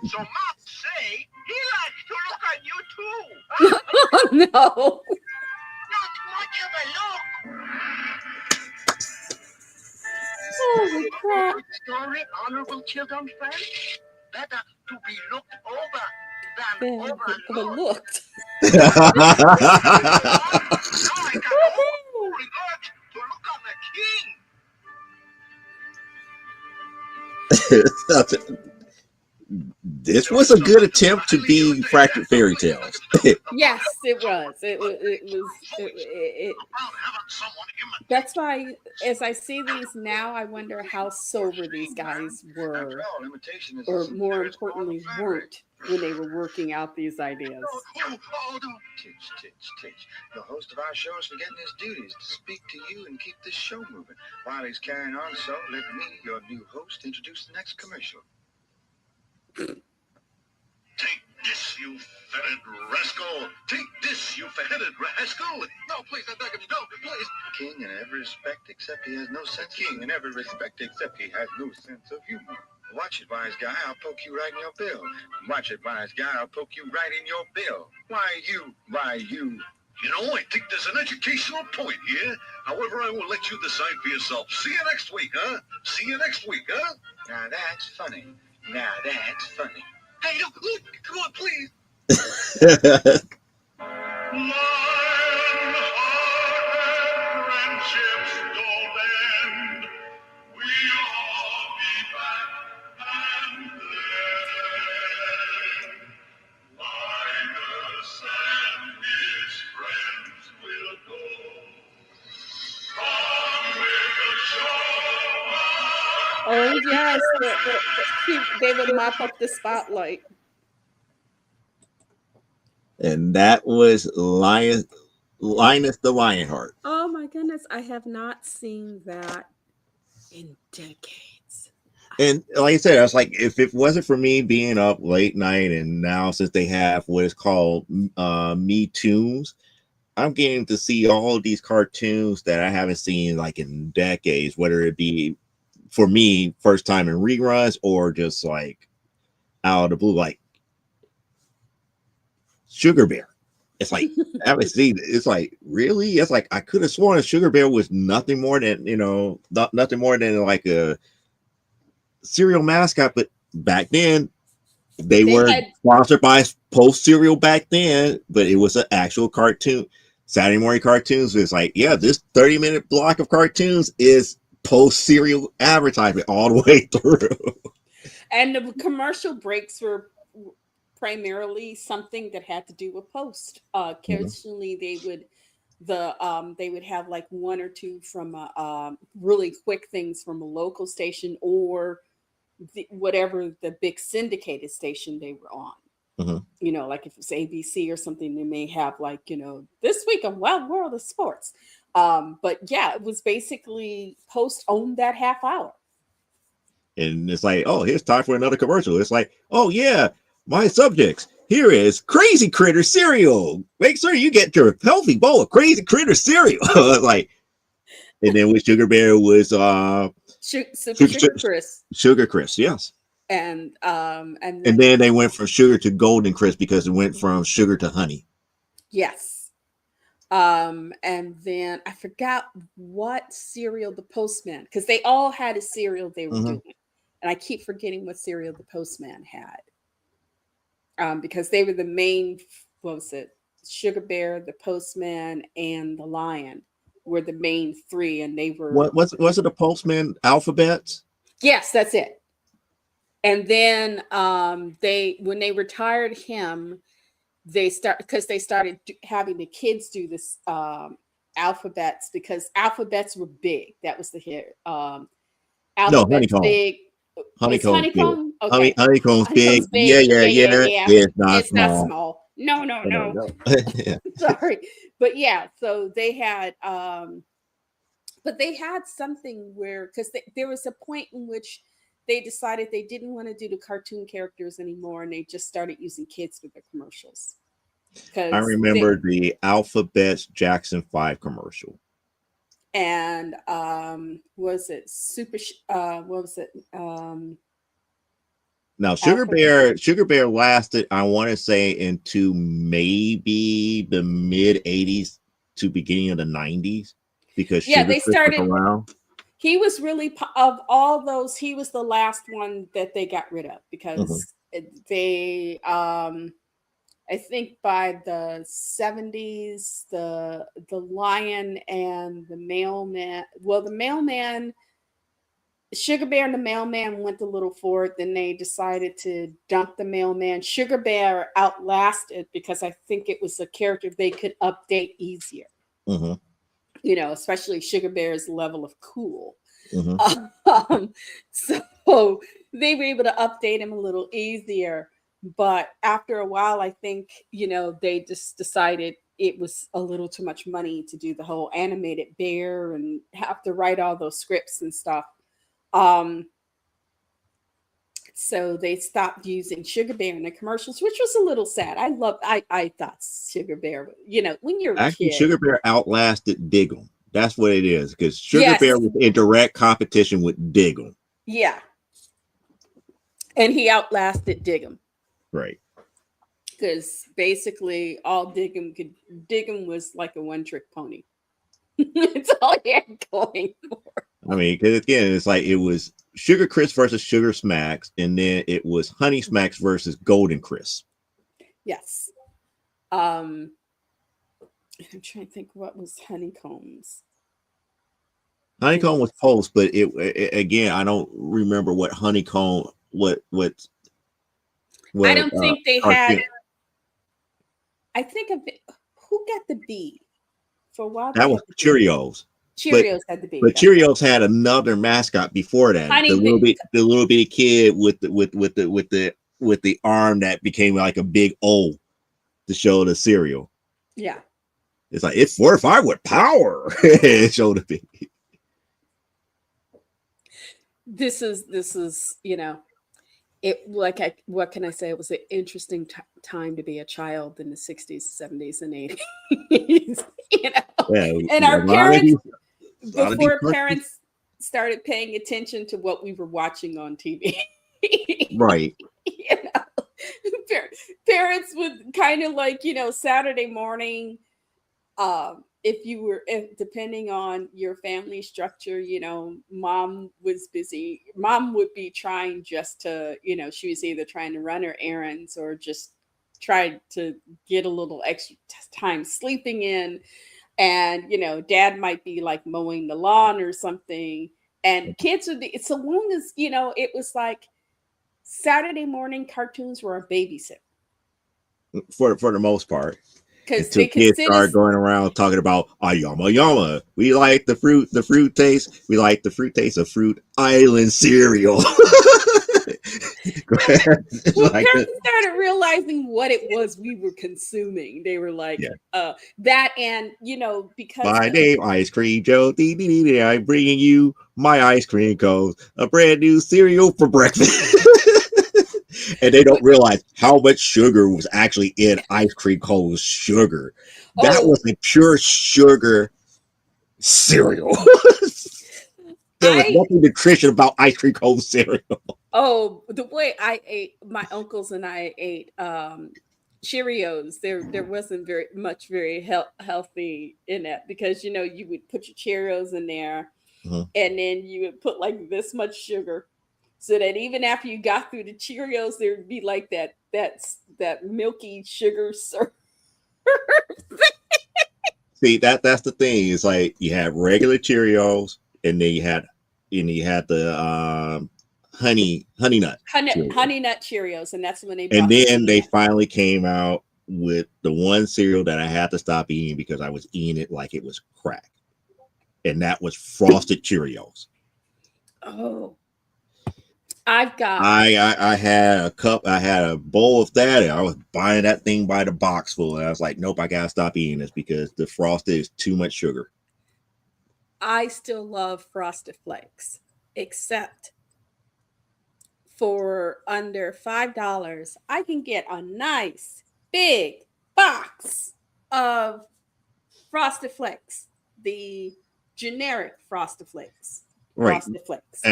So mouse say he likes to look on you too. Oh no. Not much of a look. Holy crap. Good story, honorable children friends. Better to be looked over than overlooked. Overlooked. Now I got overpowering urge to look on the king. This was a good attempt to be fractured fairy tales. Yes, it was. That's why, as I see these now, I wonder how sober these guys were, or more importantly, weren't when they were working out these ideas. Titch. The host of our show is forgetting his duties to speak to you and keep this show moving. While he's carrying on, so let me, your new host, introduce the next commercial. This, you fetid rascal. Take this, you fetid rascal. No, please, I beg of you, no, please. King in every respect except he has no sense of humor. In every respect except he has no sense of humor. Watch it, wise guy, I'll poke you right in your bill. Watch it, wise guy, I'll poke you right in your bill. Why you? You know, I think there's an educational point here. However, I will let you decide for yourself. See you next week, huh? See you next week, huh? Now that's funny. Hey, look, come on, please. Lionhearted friendships don't end. We'll all be back and then Linus and his friends will go on with the show. Oh yes, they would mop up the spotlight. And that was Linus the Lionheart. Oh my goodness, I have not seen that in decades. And like I said, I was like, if it wasn't for me being up late night, and now since they have what is called Me Tunes, I'm getting to see all of these cartoons that I haven't seen like in decades, whether it be for me first time in reruns or just like out of the blue, like Sugar Bear. It's like I haven't seen it. It's like really. It's like I could have sworn Sugar Bear was nothing more than nothing more than like a cereal mascot. But back then they They were had sponsored by Post Cereal back then, but it was an actual cartoon. Saturday morning cartoons was like, yeah, this 30-minute block of cartoons is Post Cereal advertisement all the way through. and the commercial breaks were primarily something that had to do with Post. Occasionally they would have like one or two from really quick things from a local station or whatever the big syndicated station they were on. Mhm. You know, like if it's ABC or something, they may have like, this week on Wild World of Sports. But yeah, it was basically Post owned that half hour. And it's like, oh, here's time for another commercial. It's like, oh yeah, my subjects. Here is Crazy Critter cereal. Make sure you get your healthy bowl of Crazy Critter cereal. Like, and then with Sugar Bear was Super Sugar Chris. Sugar Crisp, yes. And And then they went from sugar to golden crisp because it went from sugar to honey. yes. And then I forgot what cereal the Postman, because they all had a cereal they were Mhm. doing. And I keep forgetting what cereal the Postman had. Because they were the main, what was it? Sugar Bear, the Postman, and the Lion were the main three, and they were What was it? The Postman alphabets? yes, that's it. And then they when they retired him, they started having the kids do this alphabets because alphabets were big. That was the hit. No, Alphabets honeycomb. big. It's Honeycomb's big. honeycomb. Okay, Honeycomb's big. honeycomb's Yeah, big. yeah, Yeah, yeah, yeah. yeah. It's not It's not small. small. No, no, No, no. no. Yeah. Sorry, but yeah. So they had, but they had something where because there was a point in which they decided they didn't want to do the cartoon characters anymore, and they just started using kids for their commercials. I Because remember the Alphabets Jackson 5 commercial. and was it what was it Now, alphabet Sugar Bear lasted, I want to say, into maybe the mid 80s to beginning of the 90s because yeah Sugar they Crisp was started around. he was really of all those he was the last one that they got rid of Mhm. because they I think by the 70s the Lion and the Mailman, well, the Mailman, Sugar Bear and the Mailman went a little forward. Then they decided to dump the Mailman. Sugar Bear outlasted because I think it was a character they could update easier. Mhm. Especially Sugar Bear's level of cool. Mhm. So they were able to update him a little easier. But after a while, I think, they just decided it was a little too much money to do the whole animated bear and have to write all those scripts and stuff. Um, So they stopped using Sugar Bear in the commercials, which was a little sad. I thought Sugar Bear, when you're a Actually, kid. Sugar Bear outlasted Diggle. That's what it is, because Sugar Yes. Bear was in direct competition with Diggle. Yeah. And he outlasted Diggum. Right. Because basically all Diggum was like a one-trick pony. It's all he had going for. I mean, because again, it's like it was Sugar Crisp versus Sugar Smacks, and then it was Honey Smacks versus Golden Crisp. Yes. I'm trying to think what was Honeycombs. Honeycomb was Post, but it again, I don't remember what Honeycomb what I don't think they cartoon. had. I think of it, who got the B for a while. That was Cheerios. Cheerios had the B. But Cheerios had another mascot before that. Honey the little bitty kid with the arm that became like a big O to show the cereal. Yeah. It's like it's fortified with power. It showed the big. This is it what can I say? It was an interesting time to be a child in the 60s, 70s, and 80s. Yeah, and our parents, before parents started paying attention to what we were watching on TV. Right. Parents would kind of like, Saturday morning, if depending on your family structure, mom was busy. Mom would be trying just to, she was either trying to run her errands or just try to get a little extra time sleeping in. And, dad might be like mowing the lawn or something. And kids would be, so long as, it was like Saturday morning cartoons were a babysitter. For the most part. Because they kids start going around talking about yama yama. We like the fruit taste. We like the fruit taste of Fruit Island cereal. Parents started realizing what it was we were consuming. They were like, that, and because my name Ice Cream Joe. I'm bringing you my ice cream cone, a brand new cereal for breakfast. And they don't realize how much sugar was actually in Ice Cream Cone's sugar. That was a pure sugar cereal. There was nothing nutrition about Ice Cream Cone cereal. Oh, the way I ate, my uncles and I ate Cheerios. There wasn't very healthy in it because you would put your Cheerios in there, and then you would put like this much sugar. So that even after you got through the Cheerios, there would be like that milky sugar syrup. See, that's the thing. It's like you have regular Cheerios, and then you had the honey nut Cheerios, and that's when they. And then they finally came out with the one cereal that I had to stop eating because I was eating it like it was crack, and that was Frosted Cheerios. Oh. I've got. I had a cup. I had a bowl of that. And I was buying that thing by the box full. And I was like, nope, I gotta stop eating this because the Frosted is too much sugar. I still love Frosted Flakes, except for under $5, I can get a nice big box of Frosted Flakes, the generic Frosted Flakes. Right. Frosted Flakes.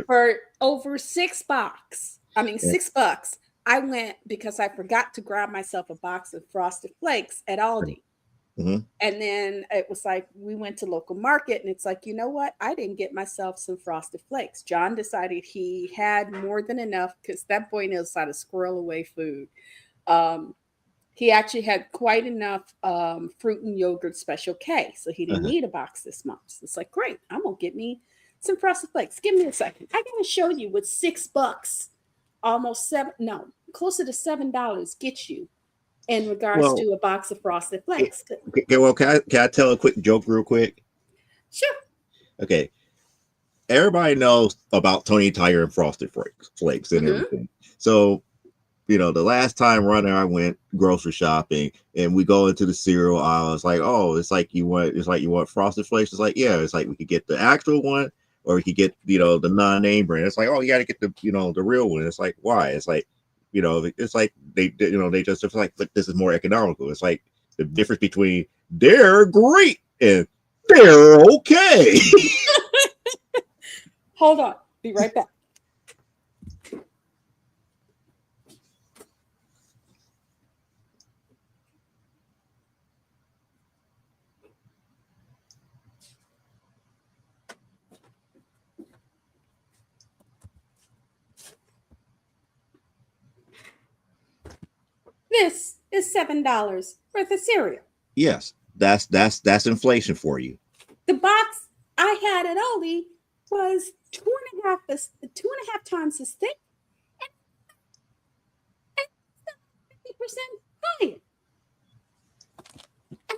For over $6. I mean, $6. I went because I forgot to grab myself a box of Frosted Flakes at Aldi. Mm-hmm. And then it was like, we went to local market and it's like, you know what? I didn't get myself some Frosted Flakes. John decided he had more than enough because that boy knows how to squirrel away food. He actually had quite enough fruit and yogurt Special K. So he didn't need a box this month. So it's like, great. I'm going to get me some Frosted Flakes. Give me a second. I'm going to show you what $6, almost closer to $7 gets you in regards to a box of Frosted Flakes. Okay, well, can I tell a quick joke real quick? Sure. Okay. Everybody knows about Tony Tiger and Frosted Flakes and everything. So, the last time running, I went grocery shopping and we go into the cereal aisle. It's like, oh, it's like you want Frosted Flakes. It's like, yeah, it's like we could get the actual one or he could get, the non-name brand. It's like, oh, you got to get the, the real one. It's like, why? It's like, it's like they just like, look, this is more economical. It's like the difference between they're great and they're okay. Hold on. Be right back. This is $7 worth of cereal. Yes, that's inflation for you. The box I had at Aldi was two and a half times as thick and 50% higher.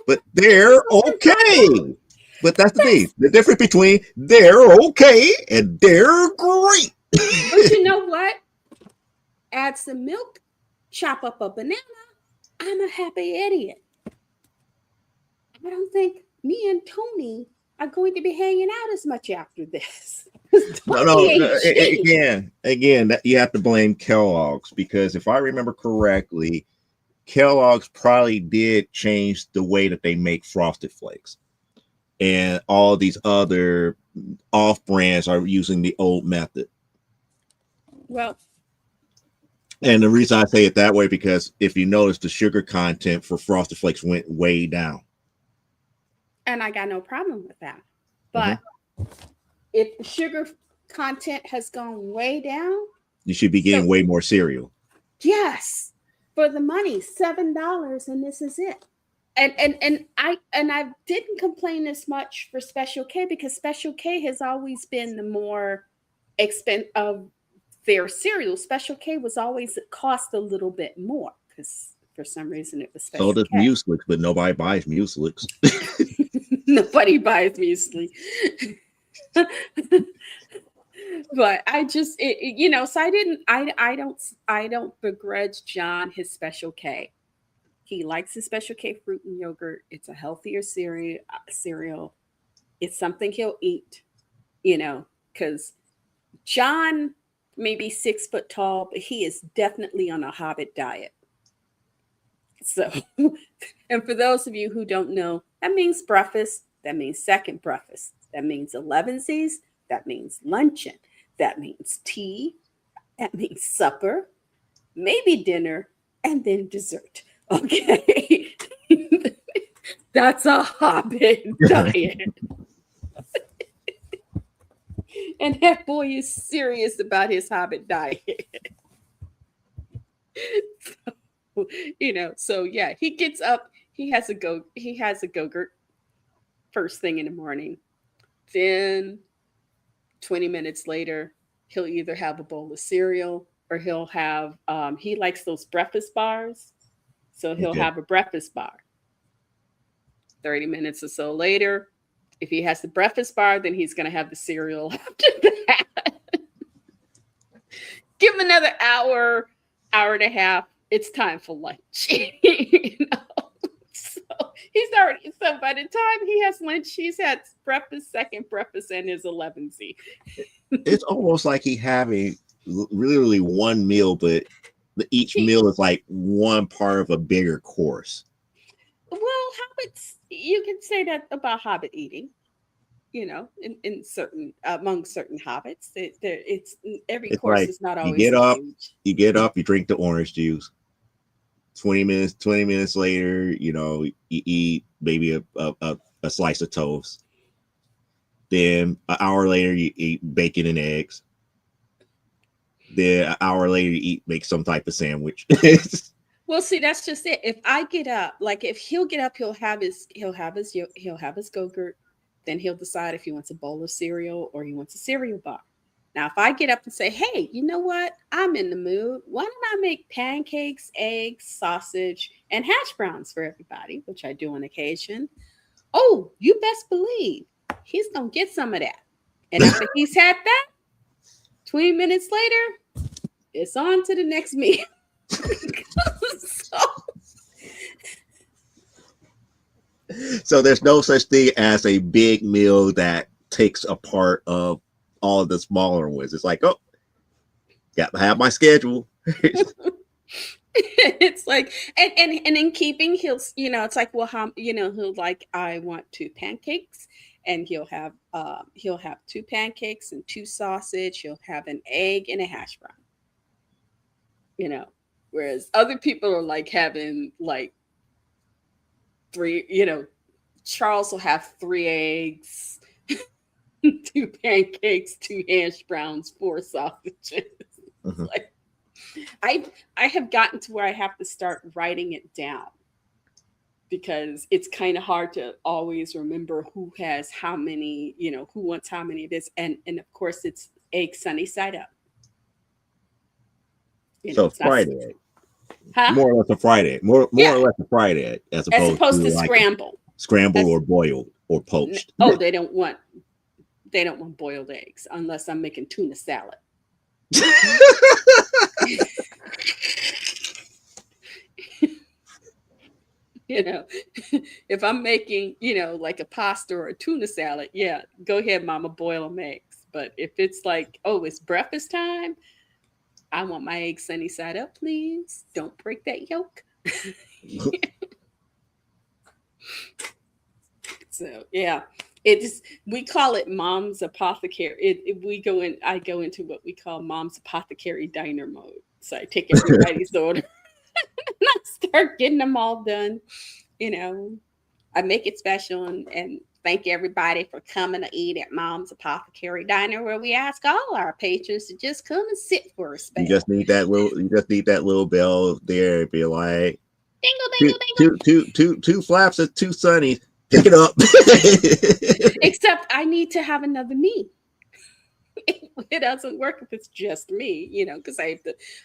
But they're okay. But that's the thing. The difference between they're okay and they're great. But you know what? Add some milk, chop up a banana. I'm a happy idiot. I don't think me and Tony are going to be hanging out as much after this. No. Again, you have to blame Kellogg's, because if I remember correctly, Kellogg's probably did change the way that they make Frosted Flakes, and all these other off brands are using the old method. Well, and the reason I say it that way, because if you notice, the sugar content for Frosted Flakes went way down. And I got no problem with that. But if the sugar content has gone way down, you should be getting way more cereal. Yes, for the money, $7, and this is it. And I didn't complain as much for Special K, because Special K has always been the more expensive of their cereal. Special K was always cost a little bit more, because for some reason it was Special So does K. Mueslix, but nobody buys Mueslix. Nobody buys muesli. But I just, so I don't begrudge John his Special K. He likes his Special K fruit and yogurt. It's a healthier cereal. It's something he'll eat, because John may be 6 foot tall, but he is definitely on a Hobbit diet. So, and for those of you who don't know, that means breakfast, that means second breakfast, that means 11sies, that means luncheon, that means tea, that means supper, maybe dinner, and then dessert. Okay. That's a Hobbit diet. And that boy is serious about his Hobbit diet. So yeah, he gets up, he has a go-gurt first thing in the morning. Then 20 minutes later, he'll either have a bowl of cereal, or he'll have he likes those breakfast bars. So he'll have a breakfast bar. 30 minutes or so later, if he has the breakfast bar, then he's going to have the cereal after that. Give him another hour and a half. It's time for lunch. So by the time he has lunch, he's had breakfast, second breakfast, and his 11Z. It's almost like he having literally one meal, but each meal is like one part of a bigger course. Well, hobbits, you can say that about hobbit eating. In certain among certain hobbits, every course is not always. You get up, you drink the orange juice. 20 minutes later, you eat maybe a slice of toast. Then an hour later, you eat bacon and eggs. Then an hour later, you make some type of sandwich. Well, see, that's just it. If I get up, like if he'll get up, he'll have his go-gurt. Then he'll decide if he wants a bowl of cereal or he wants a cereal bar. Now, if I get up and say, hey, you know what? I'm in the mood. Why don't I make pancakes, eggs, sausage, and hash browns for everybody, which I do on occasion. Oh, you best believe he's going to get some of that. And after he's had that, 20 minutes later, it's on to the next meal. So there's no such thing as a big meal that takes a part of all of the smaller ones. It's like, oh, got to have my schedule. It's like, and in keeping, it's like, well, how, he'll like, I want 2 pancakes, and he'll have 2 pancakes and 2 sausage. He'll have an egg and a hash brown. Whereas other people are like having like 3. Charles will have 3 eggs, 2 pancakes, 2 hash browns, 4 sausages. Mhm. Like, I have gotten to where I have to start writing it down, because it's kind of hard to always remember who has how many, who wants how many of this, and of course it's egg sunny side up. So It's not, fried egg, huh? more or less a fried egg, more Yeah, or less a fried egg, as as opposed opposed to to like scramble. scrambled As or boiled or poached. Oh, they don't want boiled eggs unless I'm making tuna salad. you know if I'm making, like a pasta or a tuna salad, yeah, go ahead, mama, boil them eggs. But if it's like, oh, it's breakfast time, I want my eggs sunny side up, please. Don't break that yolk. So yeah, we call it mom's apothecary. I go into what we call mom's apothecary diner mode. So I take everybody's order and I start getting them all done. You know, I make it special, and thank everybody for coming to eat at Mom's Apothecary Diner, where we ask all our patrons to just come and sit for a You spell. just need that little bell there and be like, Dingle, two, dingle, dingle. two flaps of 2 sunnies. Pick it up. Except I need to have another me. It doesn't work if it's just me, because I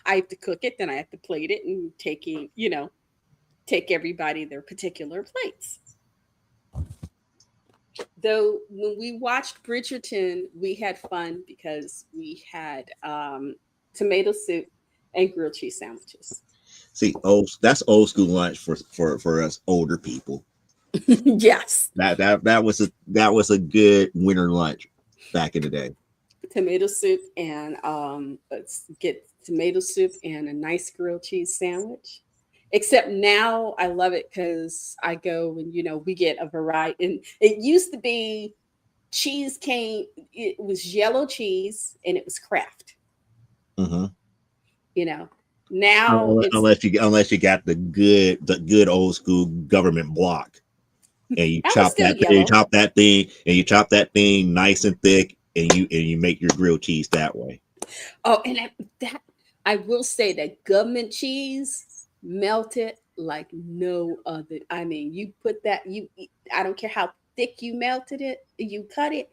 have to cook it, then I have to plate it, and take everybody their particular plates. Though when we watched Bridgerton, we had fun because we had tomato soup and grilled cheese sandwiches. See, that's old school lunch for us older people. Yes, That was a good winter lunch back in the day. tomato soup and let's get tomato soup and a nice grilled cheese sandwich. Except now I love it because I go and we get a variety. And it used to be cheese came. It was yellow cheese and it was Kraft. Mm-hmm. You know, now it's Unless you got the good old school government block, and that was still yellow. you chop that thing nice and thick, and you make your grilled cheese that way. Oh, and that I will say that government cheese melted like no other. I mean, you put that I don't care how thick you melted it, you cut it,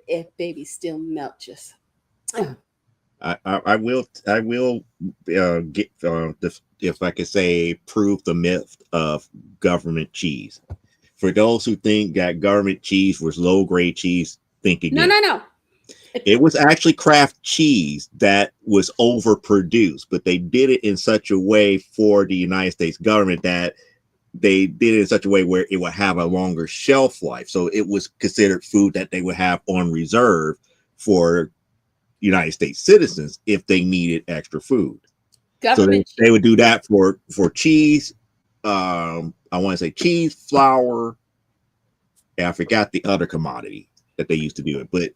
if baby still melt just. I will get if I could say prove the myth of government cheese. For those who think that government cheese was low grade cheese, think No, again. no, no. It was actually Kraft cheese that was overproduced, but they did it in such a way for the United States government that they did it in such a way where it would have a longer shelf life. So it was considered food that they would have on reserve for United States citizens if they needed extra food. So Government they would do that for cheese. I want to say cheese, flour, and I forgot the other commodity that they used to do it. But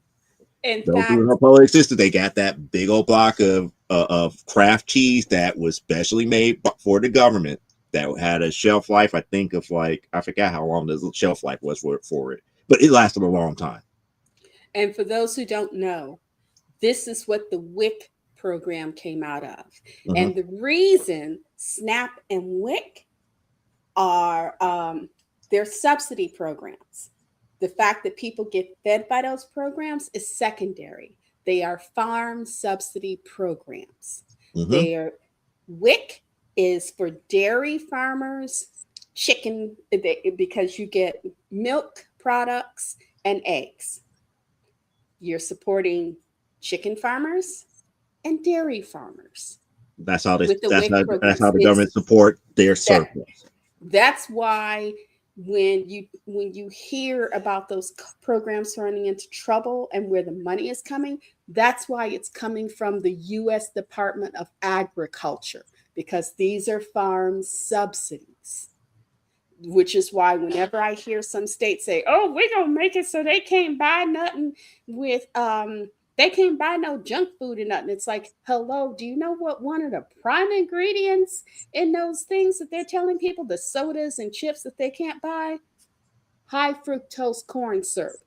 in those who fact, were public assistance, they got that big old block of Kraft cheese that was specially made for the government that had a shelf life. I think of like I forgot how long the shelf life was for it, but it lasted a long time. and for those who don't know, this is what the WIC program came out of. Mm-hmm. And the reason SNAP and WIC are they're subsidy programs. The fact that people get fed by those programs is secondary. They are farm subsidy programs. Mm-hmm. They are WIC is for dairy farmers, chicken, because you get milk products and eggs. You're supporting chicken farmers and dairy farmers. That's how With the WIC that's programs, how the government support their surplus. that's why when you hear about those programs running into trouble and where the money is coming, that's why it's coming from the U.S. Department of Agriculture, because these are farm subsidies. Which is why whenever I hear some states say, "Oh, we're gonna make it so they can't buy nothing with they can't buy no junk food and nothing," it's like, hello, do you know what one of the prime ingredients in those things that they're telling people, the sodas and chips that they can't buy? High fructose corn syrup.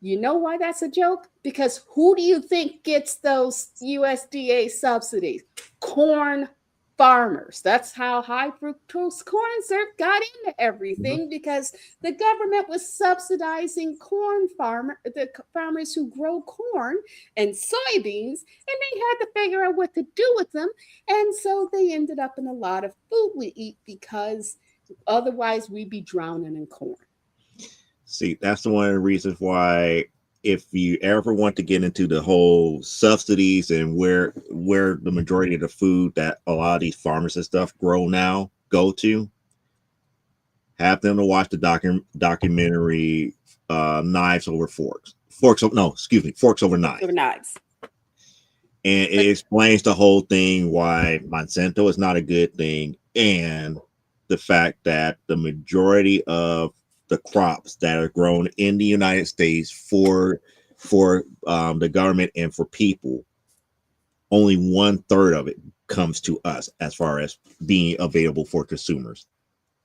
You know why that's a joke? Because who do you think gets those USDA subsidies? Corn farmers. That's how high fructose corn syrup got into Mhm. everything, because the government was subsidizing the farmers who grow corn and soybeans, and they had to figure out what to do with them. And so they ended up in a lot of food we eat, because otherwise we'd be drowning in corn. See, that's one of the reasons why, if you ever want to get into the whole subsidies and where the majority of the food that a lot of these farmers and stuff grow now go to, have them to watch the documentary Knives Over Forks. Forks Over Knives. Over knives. And it explains the whole thing why Monsanto is not a good thing, and the fact that the majority of the crops that are grown in the United States for the government and for people, only 1/3 of it comes to us as far as being available for consumers.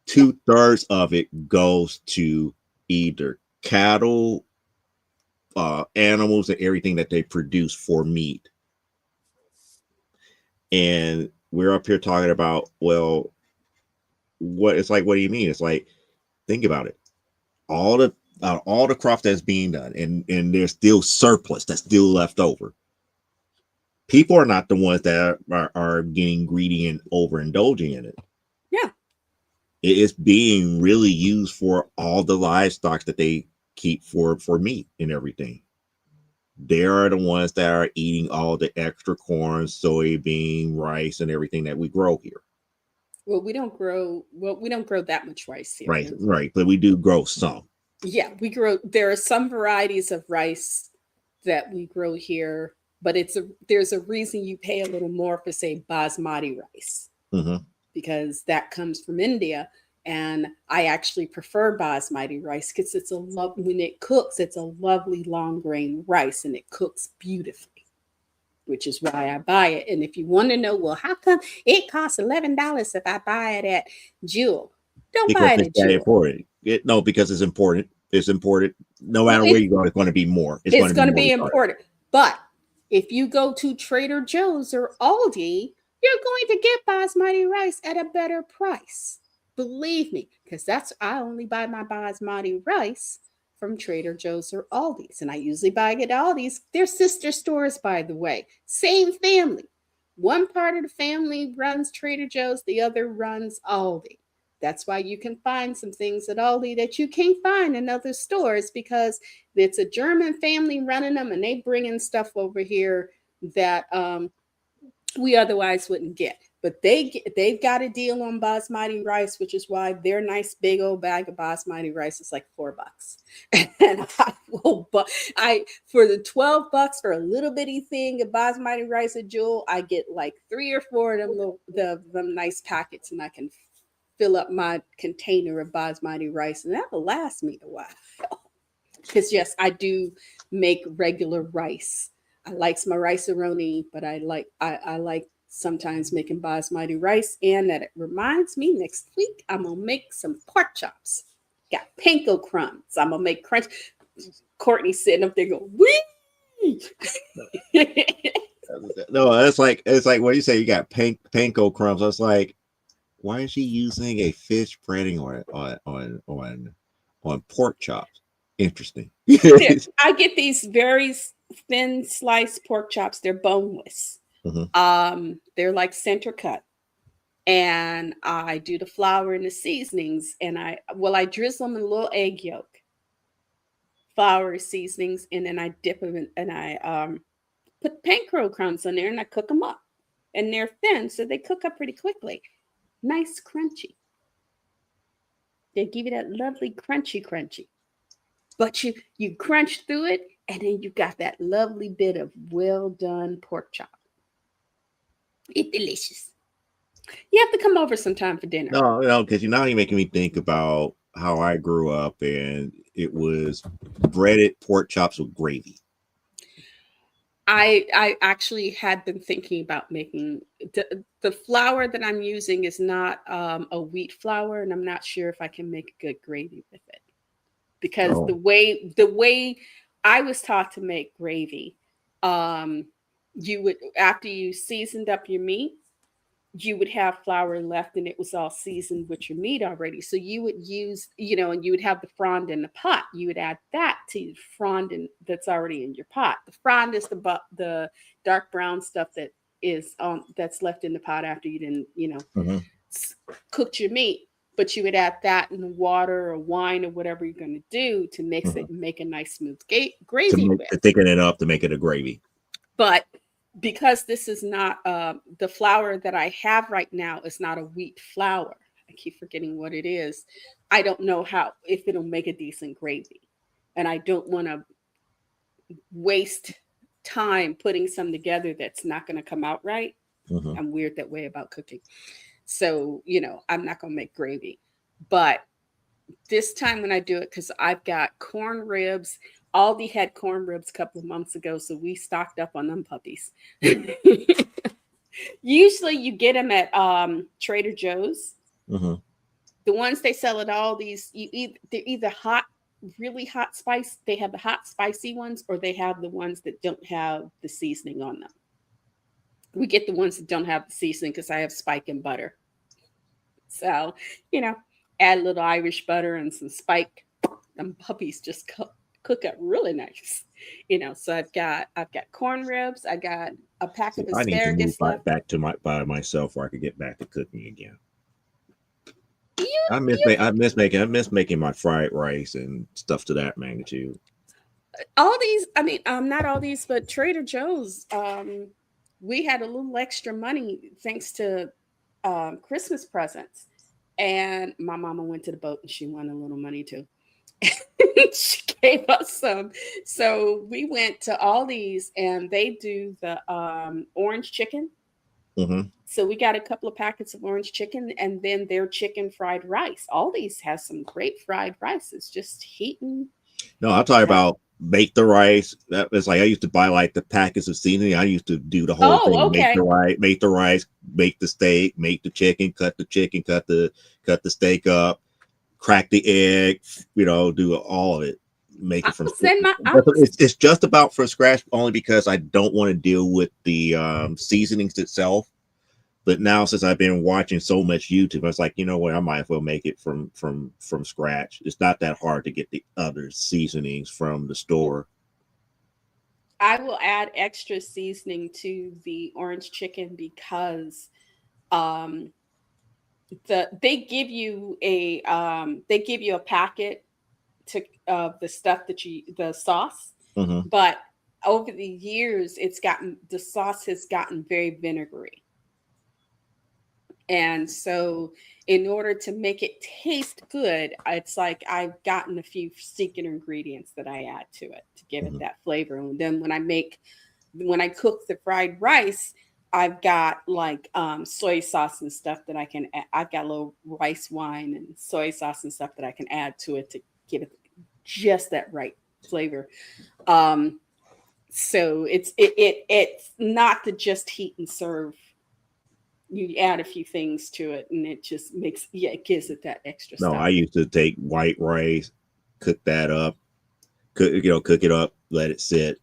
2/3 of it goes to either cattle, animals, and everything that they produce for meat. And we're up here talking about, well, what it's like, what do you mean? It's like, think about it. All the crop that's being done, and there's still surplus that's still left over. People are not the ones that are getting greedy and overindulging in it. Yeah. It is being really used for all the livestock that they keep for meat and everything. They are the ones that are eating all the extra corn, soybean, rice, and everything that we grow here. Well, we don't grow that much rice here. Right, right. But we do grow some. Yeah, there are some varieties of rice that we grow here, but there's a reason you pay a little more for, say, basmati rice, Mm-hmm. because that comes from India. And I actually prefer basmati rice because when it cooks, it's a lovely long grain rice, and it cooks beautifully, which is why I buy it. And if you want to know, well, how come it costs $11 if I buy it at Jewel? Don't Because buy it it's at that Jewel. important. No, because it's important. It's important. No Well, matter where you go, it's going to be more. it's Going going to to be be more. important. But if you go to Trader Joe's or Aldi, you're going to get basmati rice at a better price. Believe me, because I only buy my basmati rice from Trader Joe's or Aldi's. And I usually buy it at Aldi's. They're sister stores, by the way. Same family. One part of the family runs Trader Joe's, the other runs Aldi. That's why you can find some things at Aldi that you can't find in other stores, because it's a German family running them, and they bring in stuff over here that we otherwise wouldn't get. But they've got a deal on basmati rice, which is why their nice big old bag of basmati rice is like $4. And I for the $12 for a little bitty thing of basmati rice at Jewel, I get like 3 or 4 of them nice packets, and I can fill up my container of basmati rice, and that will last me a while. Because yes, I do make regular rice. I like my rice-a-roni, but I like sometimes making basmati rice. And that it reminds me, next week I'm gonna make some pork chops. Got panko crumbs. I'm gonna make crunch. Courtney sitting up there going, wee. No, it's like what you say. You got panko crumbs. I was like, why is she using a fish breading on pork chops? Interesting. I get these very thin sliced pork chops. They're boneless. Mhm. They're like center cut, and I do the flour and the seasonings, and I drizzle them in a little egg yolk, flour, seasonings, and then I dip them in, and I put panko crumbs in there, and I cook them up, and they're thin, so they cook up pretty quickly. Nice, crunchy. They give you that lovely crunchy. But you crunch through it, and then you got that lovely bit of well done pork chop. It's delicious. You have to come over sometime for dinner. No, because now you're making me think about how I grew up, and it was breaded pork chops with gravy. I actually had been thinking about making the flour that I'm using is not a wheat flour, and I'm not sure if I can make a good gravy with it because Oh, the way I was taught to make gravy, you would after you seasoned up your meat, you would have flour left and it was all seasoned with your meat already. So you would use, and you would have the frond in the pot. You would add that to the frond that's already in your pot. The frond is the dark brown stuff that's left in the pot after you didn't, mhm. cooked your meat. But you would add that in the water or wine or whatever you're going to do to mix it Mhm. and make a nice smooth To gravy with. to thicken it up to make it a gravy. But because this is not the flour that I have right now is not a wheat flour. I keep forgetting what it is. I don't know how if it'll make a decent gravy, and I don't want to waste time putting some together that's not going to come out right. Mhm. I'm weird that way about cooking, so I'm not going to make gravy. But this time when I do it, because I've got corn ribs. Aldi had corn ribs a couple of months ago, so we stocked up on them puppies. Usually you get them at Trader Joe's. Mhm. The ones they sell at all these, they're either hot, really hot spice. They have the hot, spicy ones, or they have the ones that don't have the seasoning on them. We get the ones that don't have the seasoning because I have spike and butter. So, you know, add a little Irish butter and some spike. Them puppies just cook up really nice. So I've got corn ribs. I got a pack See, of I need to move asparagus left. back to by myself where I could get back to cooking again. You I miss making my fried rice and stuff to that magnitude. all these, I mean, not all these, but Trader Joe's. We had a little extra money thanks to Christmas presents, and my mama went to the boat and she won a little money too. She gave us some. So we went to Aldi's and they do the orange chicken. Hmm. So we got a couple of packets of orange chicken and then their chicken fried rice. Aldi's has some great fried rice. It's just heating. No, I'll talk Uh, about make the rice. That was like I used to buy like the packets of seasoning. I used to do the whole oh, thing: okay. make the rice, make the steak, make the chicken, cut the steak up, crack the egg. Do all of it. Make I it from will scratch. send my. I will, It's just about from scratch only because I don't want to deal with the seasonings itself. But now since I've been watching so much YouTube, I was like, you know what, I might as well make it from scratch. It's not that hard to get the other seasonings from the store. I will add extra seasoning to the orange chicken because um they give you a packet to of the stuff the sauce, Hmm. but over the years the sauce has gotten very vinegary. And so in order to make it taste good, it's like I've gotten a few secret ingredients that I add to it to give it Hmm. that flavor. And then when I cook the fried rice, I've got like soy sauce and stuff that I've got a little rice wine and soy sauce and stuff that I can add to it to give it just that right flavor. Um, so it's not to just heat and serve. You add a few things to it and it just it gives it that extra No, stuff. I used to take white rice, cook that up, cook it up, let it sit.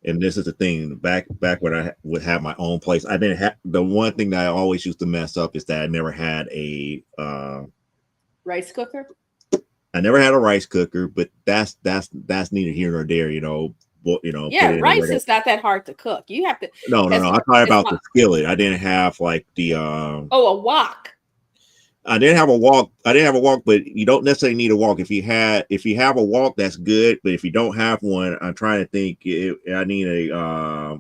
And this is the thing. Back when I would have my own place, I didn't have the one thing that I always used to mess up is that Rice cooker. I never had a rice cooker, but that's neither here nor there. Put Yeah, it in a rice regular. is not that hard to cook. You have to No. I thought as about long the skillet. I didn't have like the. oh, a wok. I didn't have a wok. I didn't have a wok, but you don't necessarily need a wok. If you have a wok, that's good. But if you don't have one, I'm trying to think. I need a.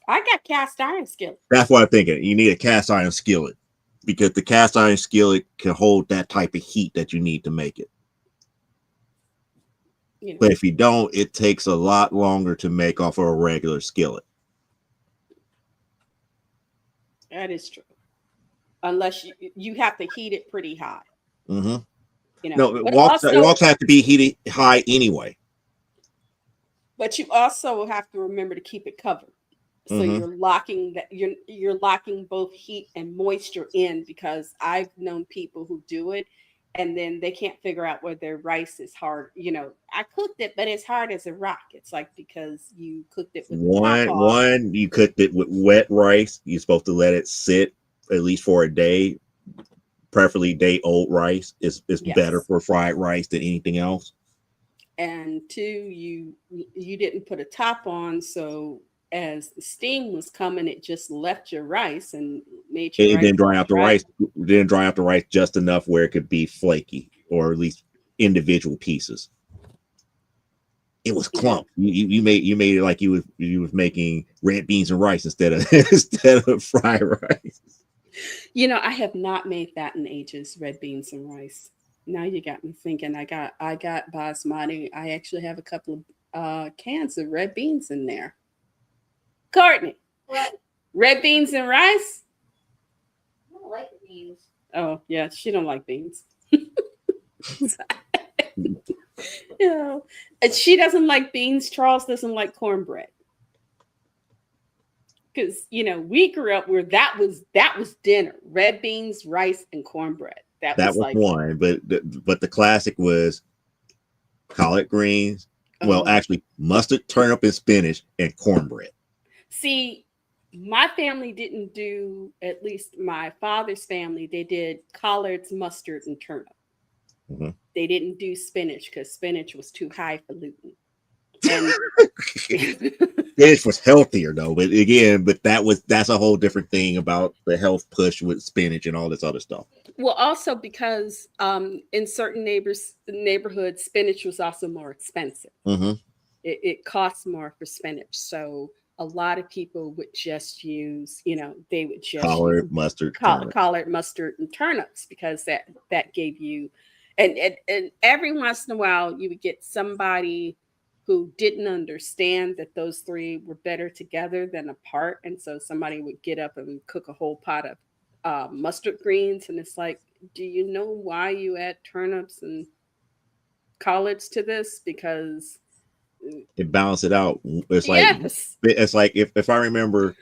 I got cast iron skillet. That's what I'm thinking. You need a cast iron skillet. because the cast iron skillet can hold that type of heat that you need to make it. You know, But if you don't, it takes a lot longer to make off of a regular skillet. that is true. Unless you have to heat it pretty high, Mm-hmm. you know. No, But walks have to be heated high anyway. you also have to remember to keep it covered. So Mm-hmm. you're locking that you're locking both heat and moisture in, because I've known people who do it and then they can't figure out where their rice is hard. You know, I cooked it, but it's hard as a rock. It's like because you cooked it with the top off. One, you cooked it with wet rice. You're supposed to let it sit at least for a day. Preferably day old rice is better Yes. for fried rice than anything else. And two, you didn't put a top on, so as the steam was coming, it just left your rice and made your It rice didn't dry out the dry. rice. Didn't dry out the rice just enough where it could be flaky, or at least individual pieces. It was Yeah. clump. You made it like you was making red beans and rice instead of instead of fried rice. You know, I have not made that in ages, red beans and rice. Now you got me thinking. I got basmati. I actually have a couple of cans of red beans in there. Courtney, What? red beans and rice? I don't like the beans. Oh yeah, she don't like beans. Yeah, and she doesn't like beans. Charles doesn't like cornbread. Because we grew up where that was dinner: red beans, rice, and cornbread. That That was was like, one, but the classic was collard greens. Well, oh, actually, mustard, turnip, and spinach, and cornbread. see, my family didn't do, at least my father's family, they did collards, mustard, and turnip. Mm-hmm. They didn't do spinach because spinach was too highfalutin. And Spinach was healthier though, but again, that's a whole different thing about the health push with spinach and all this other stuff. well, also because in certain neighborhoods, spinach was also more expensive. Mm-hmm. It costs more for spinach, so a lot of people would just use, they would just use Collard, mustard, turnip. collard, mustard, and turnips, because that gave you, and every once in a while you would get somebody who didn't understand that those three were better together than apart, and so somebody would get up and cook a whole pot of mustard greens, and it's like, do you know why you add turnips and collards to this? Because It balanced it out. yes, It's like if I remember,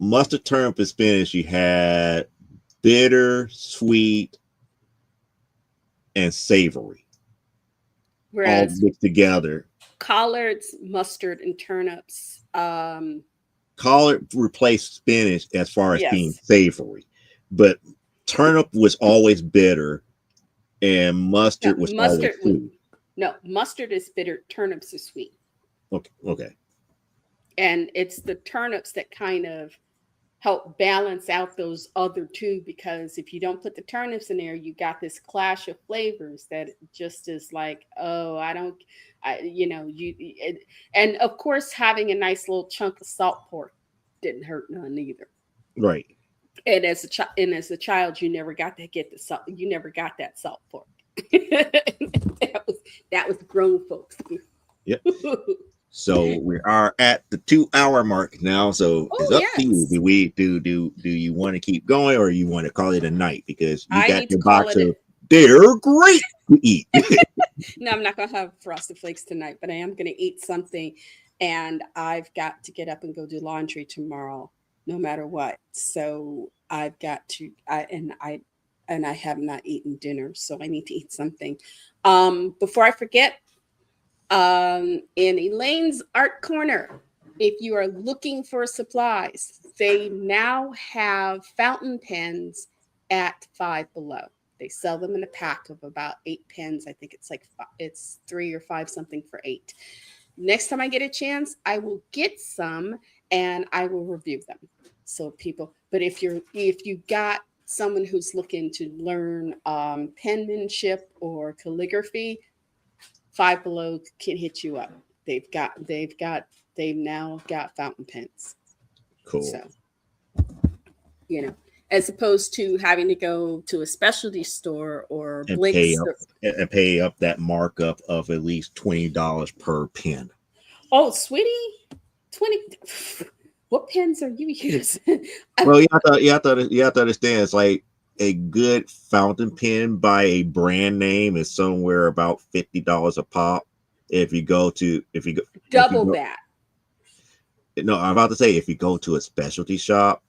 mustard, turnip, and spinach, you had bitter, sweet, and savory all whereas mixed together. collards, mustard, and turnips, Collard replaced spinach as far as being yes, savory, but turnip was always bitter, and no, mustard was always sweet. mustard is bitter, turnips are sweet, Okay. and it's the turnips that kind of help balance out those other two, because if you don't put the turnips in there, you got this clash of flavors that just is like, oh, I don't, and of course having a nice little chunk of salt pork didn't hurt none either. Right. And as a child, you never got to get the salt. You never got that salt pork. that was grown folks. Yep. So we are at the 2-hour mark now. So it's up to you. Yes. Do you want to keep going, or you want to call it a night? Because you I got need to your call box it of they're great to eat. No, I'm not going to have frosted flakes tonight, but I am going to eat something. And I've got to get up and go do laundry tomorrow, no matter what. So I've got to, I have not eaten dinner, so I need to eat something. Before I forget, in Elaine's Art Corner, if you are looking for supplies, they now have fountain pens at Five Below. They sell them in a pack of about 8 pens. I think it's like it's 3 or 5 something for 8. Next time I get a chance, I will get some and I will review them. So people, but if you got someone who's looking to learn penmanship or calligraphy, Five Below can hit you up. They've now got fountain pens. Cool. So, you know, as opposed to having to go to a specialty store or and Blink's. pay up that markup of at least $20 per pen. Oh, sweetie, 20. What pens are you using? Well, you have to understand. It's like a good fountain pen by a brand name is somewhere about $50 a pop. If you go, Double that. No, I'm about to say if you go to a specialty shop,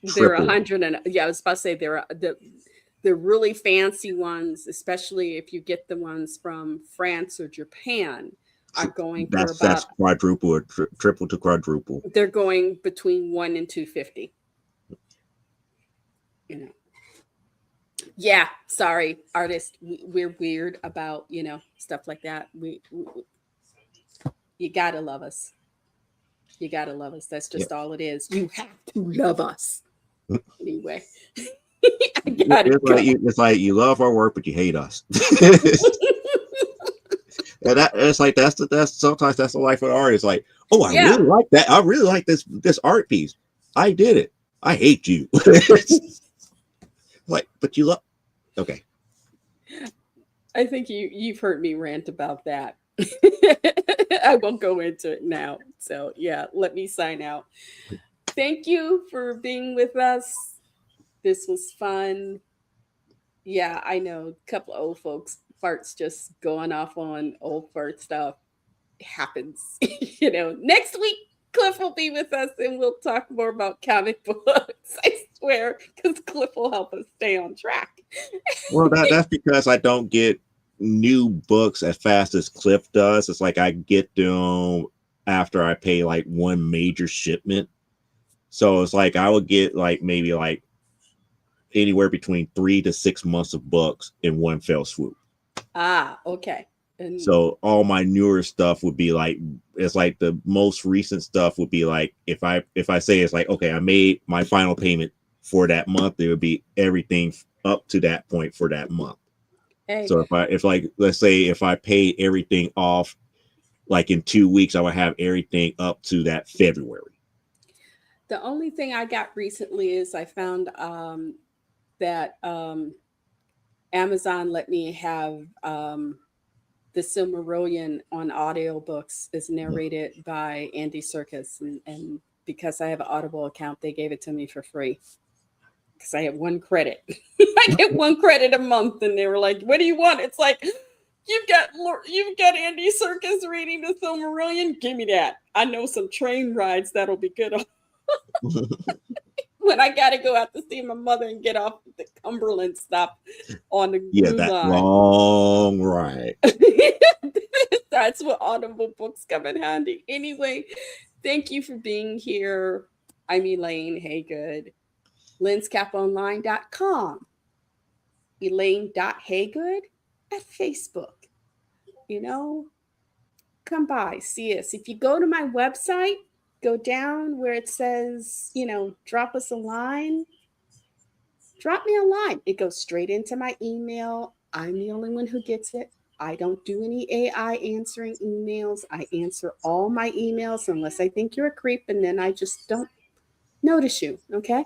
They're triple. 100 and yeah, I was about to say they're the really fancy ones, especially if you get the ones from France or Japan, are going for That's about quadruple or triple to quadruple. they're going between 1 and 250. You know. Yeah, sorry, artist. We're weird about, stuff like that. You gotta love us. You gotta love us. That's just all it is. You have to love us. Anyway, I gotta go. It's like you love our work, but you hate us. And it's like that's sometimes that's the life of the artist. Like, oh, I really like that. I really like this art piece. I did it. I hate you. Like, but you love. Okay. I think you've heard me rant about that. I won't go into it now. So yeah, let me sign out. Thank you for being with us. This was fun. Yeah, I know a couple of old folks farts just going off on old fart stuff. It happens. Next week Cliff will be with us and we'll talk more about comic books. I swear, because Cliff will help us stay on track. Well, that's because I don't get new books as fast as Cliff does. It's like I get them after I pay like one major shipment. So it's like I would get like maybe like anywhere between 3 to 6 months of books in one fell swoop. Ah, okay. And so all my newer stuff would be like, it's like the most recent stuff would be like, if I say it's like, okay, I made my final payment for that month, it would be everything up to that point for that month. hey, So let's say if I paid everything off, like in 2 weeks, I would have everything up to that February. the only thing I got recently is I found that Amazon let me have the Silmarillion on audiobooks is narrated by Andy Serkis. And because I have an Audible account, they gave it to me for free. Because I have 1 credit. I get 1 credit a month. And they were like, what do you want? It's like, you've got Andy Serkis reading the Silmarillion. Give me that. I know some train rides that'll be good. When I got to go out to see my mother and get off the Cumberland stop on the that line. long ride. That's what Audible books come in handy. Anyway, thank you for being here. I'm Elaine Haygood. lenscaponline.com. Elaine.haygood at Facebook. Come by, see us. If you go to my website, go down where it says, drop us a line. Drop me a line. It goes straight into my email. I'm the only one who gets it. I don't do any AI answering emails. I answer all my emails unless I think you're a creep, and then I just don't notice you, okay?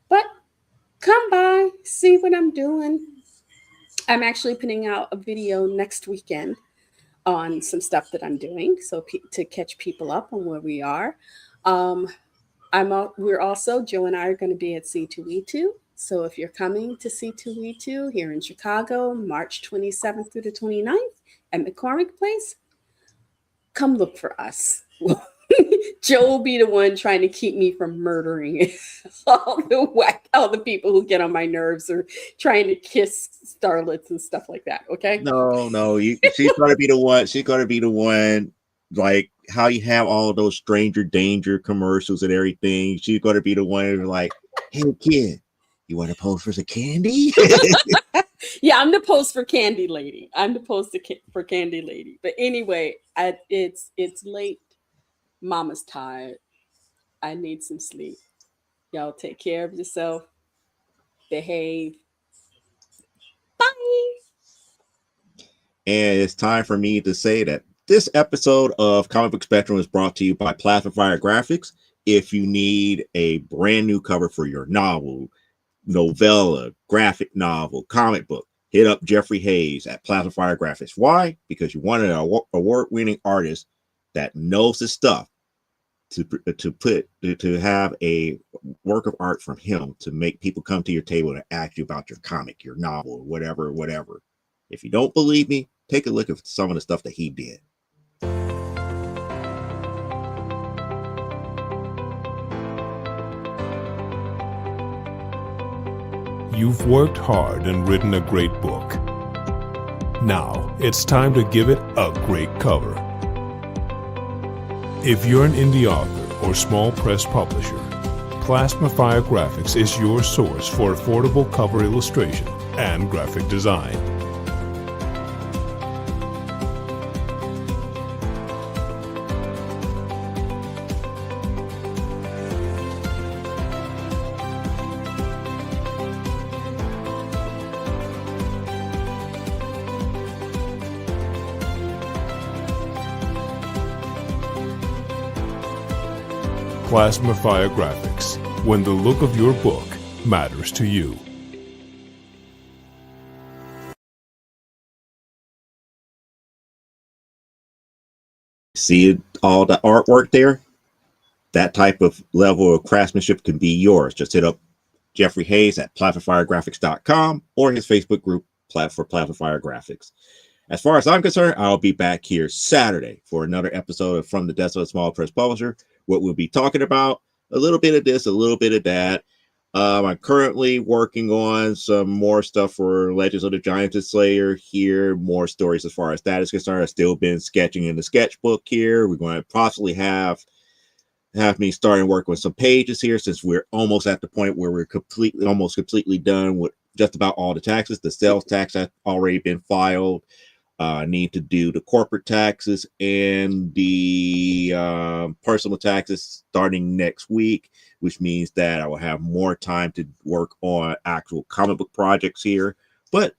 But come by, see what I'm doing. I'm actually putting out a video next weekend on some stuff that I'm doing, so to catch people up on where we are. We're also, Joe and I are going to be at C2E2. So if you're coming to C2E2 here in Chicago, March 27th through the 29th at McCormick Place, come look for us. Joe will be the one trying to keep me from murdering all the people who get on my nerves or trying to kiss starlets and stuff like that. Okay? No, she's going to be the one. She's going to be the one, like how you have all those stranger danger commercials and everything. She's going to be the one like, hey kid, you want to pose for some candy? Yeah, I'm the post for candy lady. For candy lady. But anyway, it's late. Mama's tired. I need some sleep. Y'all take care of yourself. Behave. Bye. And it's time for me to say that this episode of Comic Book Spectrum is brought to you by Plasma Fire Graphics. If you need a brand new cover for your novel, novella, graphic novel, comic book, hit up Jeffrey Hayes at Plasma Fire Graphics. Why? Because you want an award-winning artist that knows his stuff to have a work of art from him to make people come to your table and ask you about your comic, your novel, whatever. If you don't believe me, take a look at some of the stuff that he did. You've worked hard and written a great book. Now it's time to give it a great cover. If you're an indie author or small press publisher, Plasma Fire Graphics is your source for affordable cover illustration and graphic design. Plasma Fire Graphics, when the look of your book matters to you. See all the artwork there? That type of level of craftsmanship can be yours. Just hit up Jeffrey Hayes at plasmafiregraphics.com or his Facebook group for Plasma Fire Graphics. As far as I'm concerned, I'll be back here Saturday for another episode of From the Desk of a Small Press Publisher. What we'll be talking about, a little bit of this, a little bit of that. I'm currently working on some more stuff for Legends of the Giant Slayer here. More stories as far as that is concerned. I've still been sketching in the sketchbook here. We're going to possibly have me starting work with some pages here, since we're almost at the point where we're almost completely done with just about all the taxes. The sales tax has already been filed. Need to do the corporate taxes and the personal taxes starting next week, which means that I will have more time to work on actual comic book projects here. But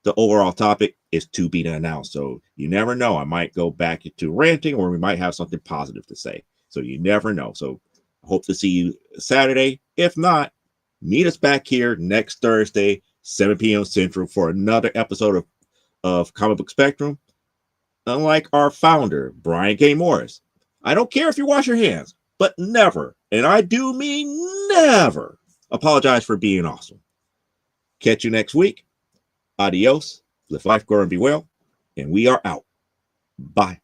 the overall topic is to be announced. So you never know. I might go back to ranting, or we might have something positive to say. So you never know. So I hope to see you Saturday. If not, meet us back here next Thursday, 7 p.m. Central, for another episode of Comic Book Spectrum. Unlike our founder, Brian K. Morris, I don't care if you wash your hands, but never, and I do mean never, apologize for being awesome. Catch you next week. Adios. Live life, grow, and be well. And we are out. Bye.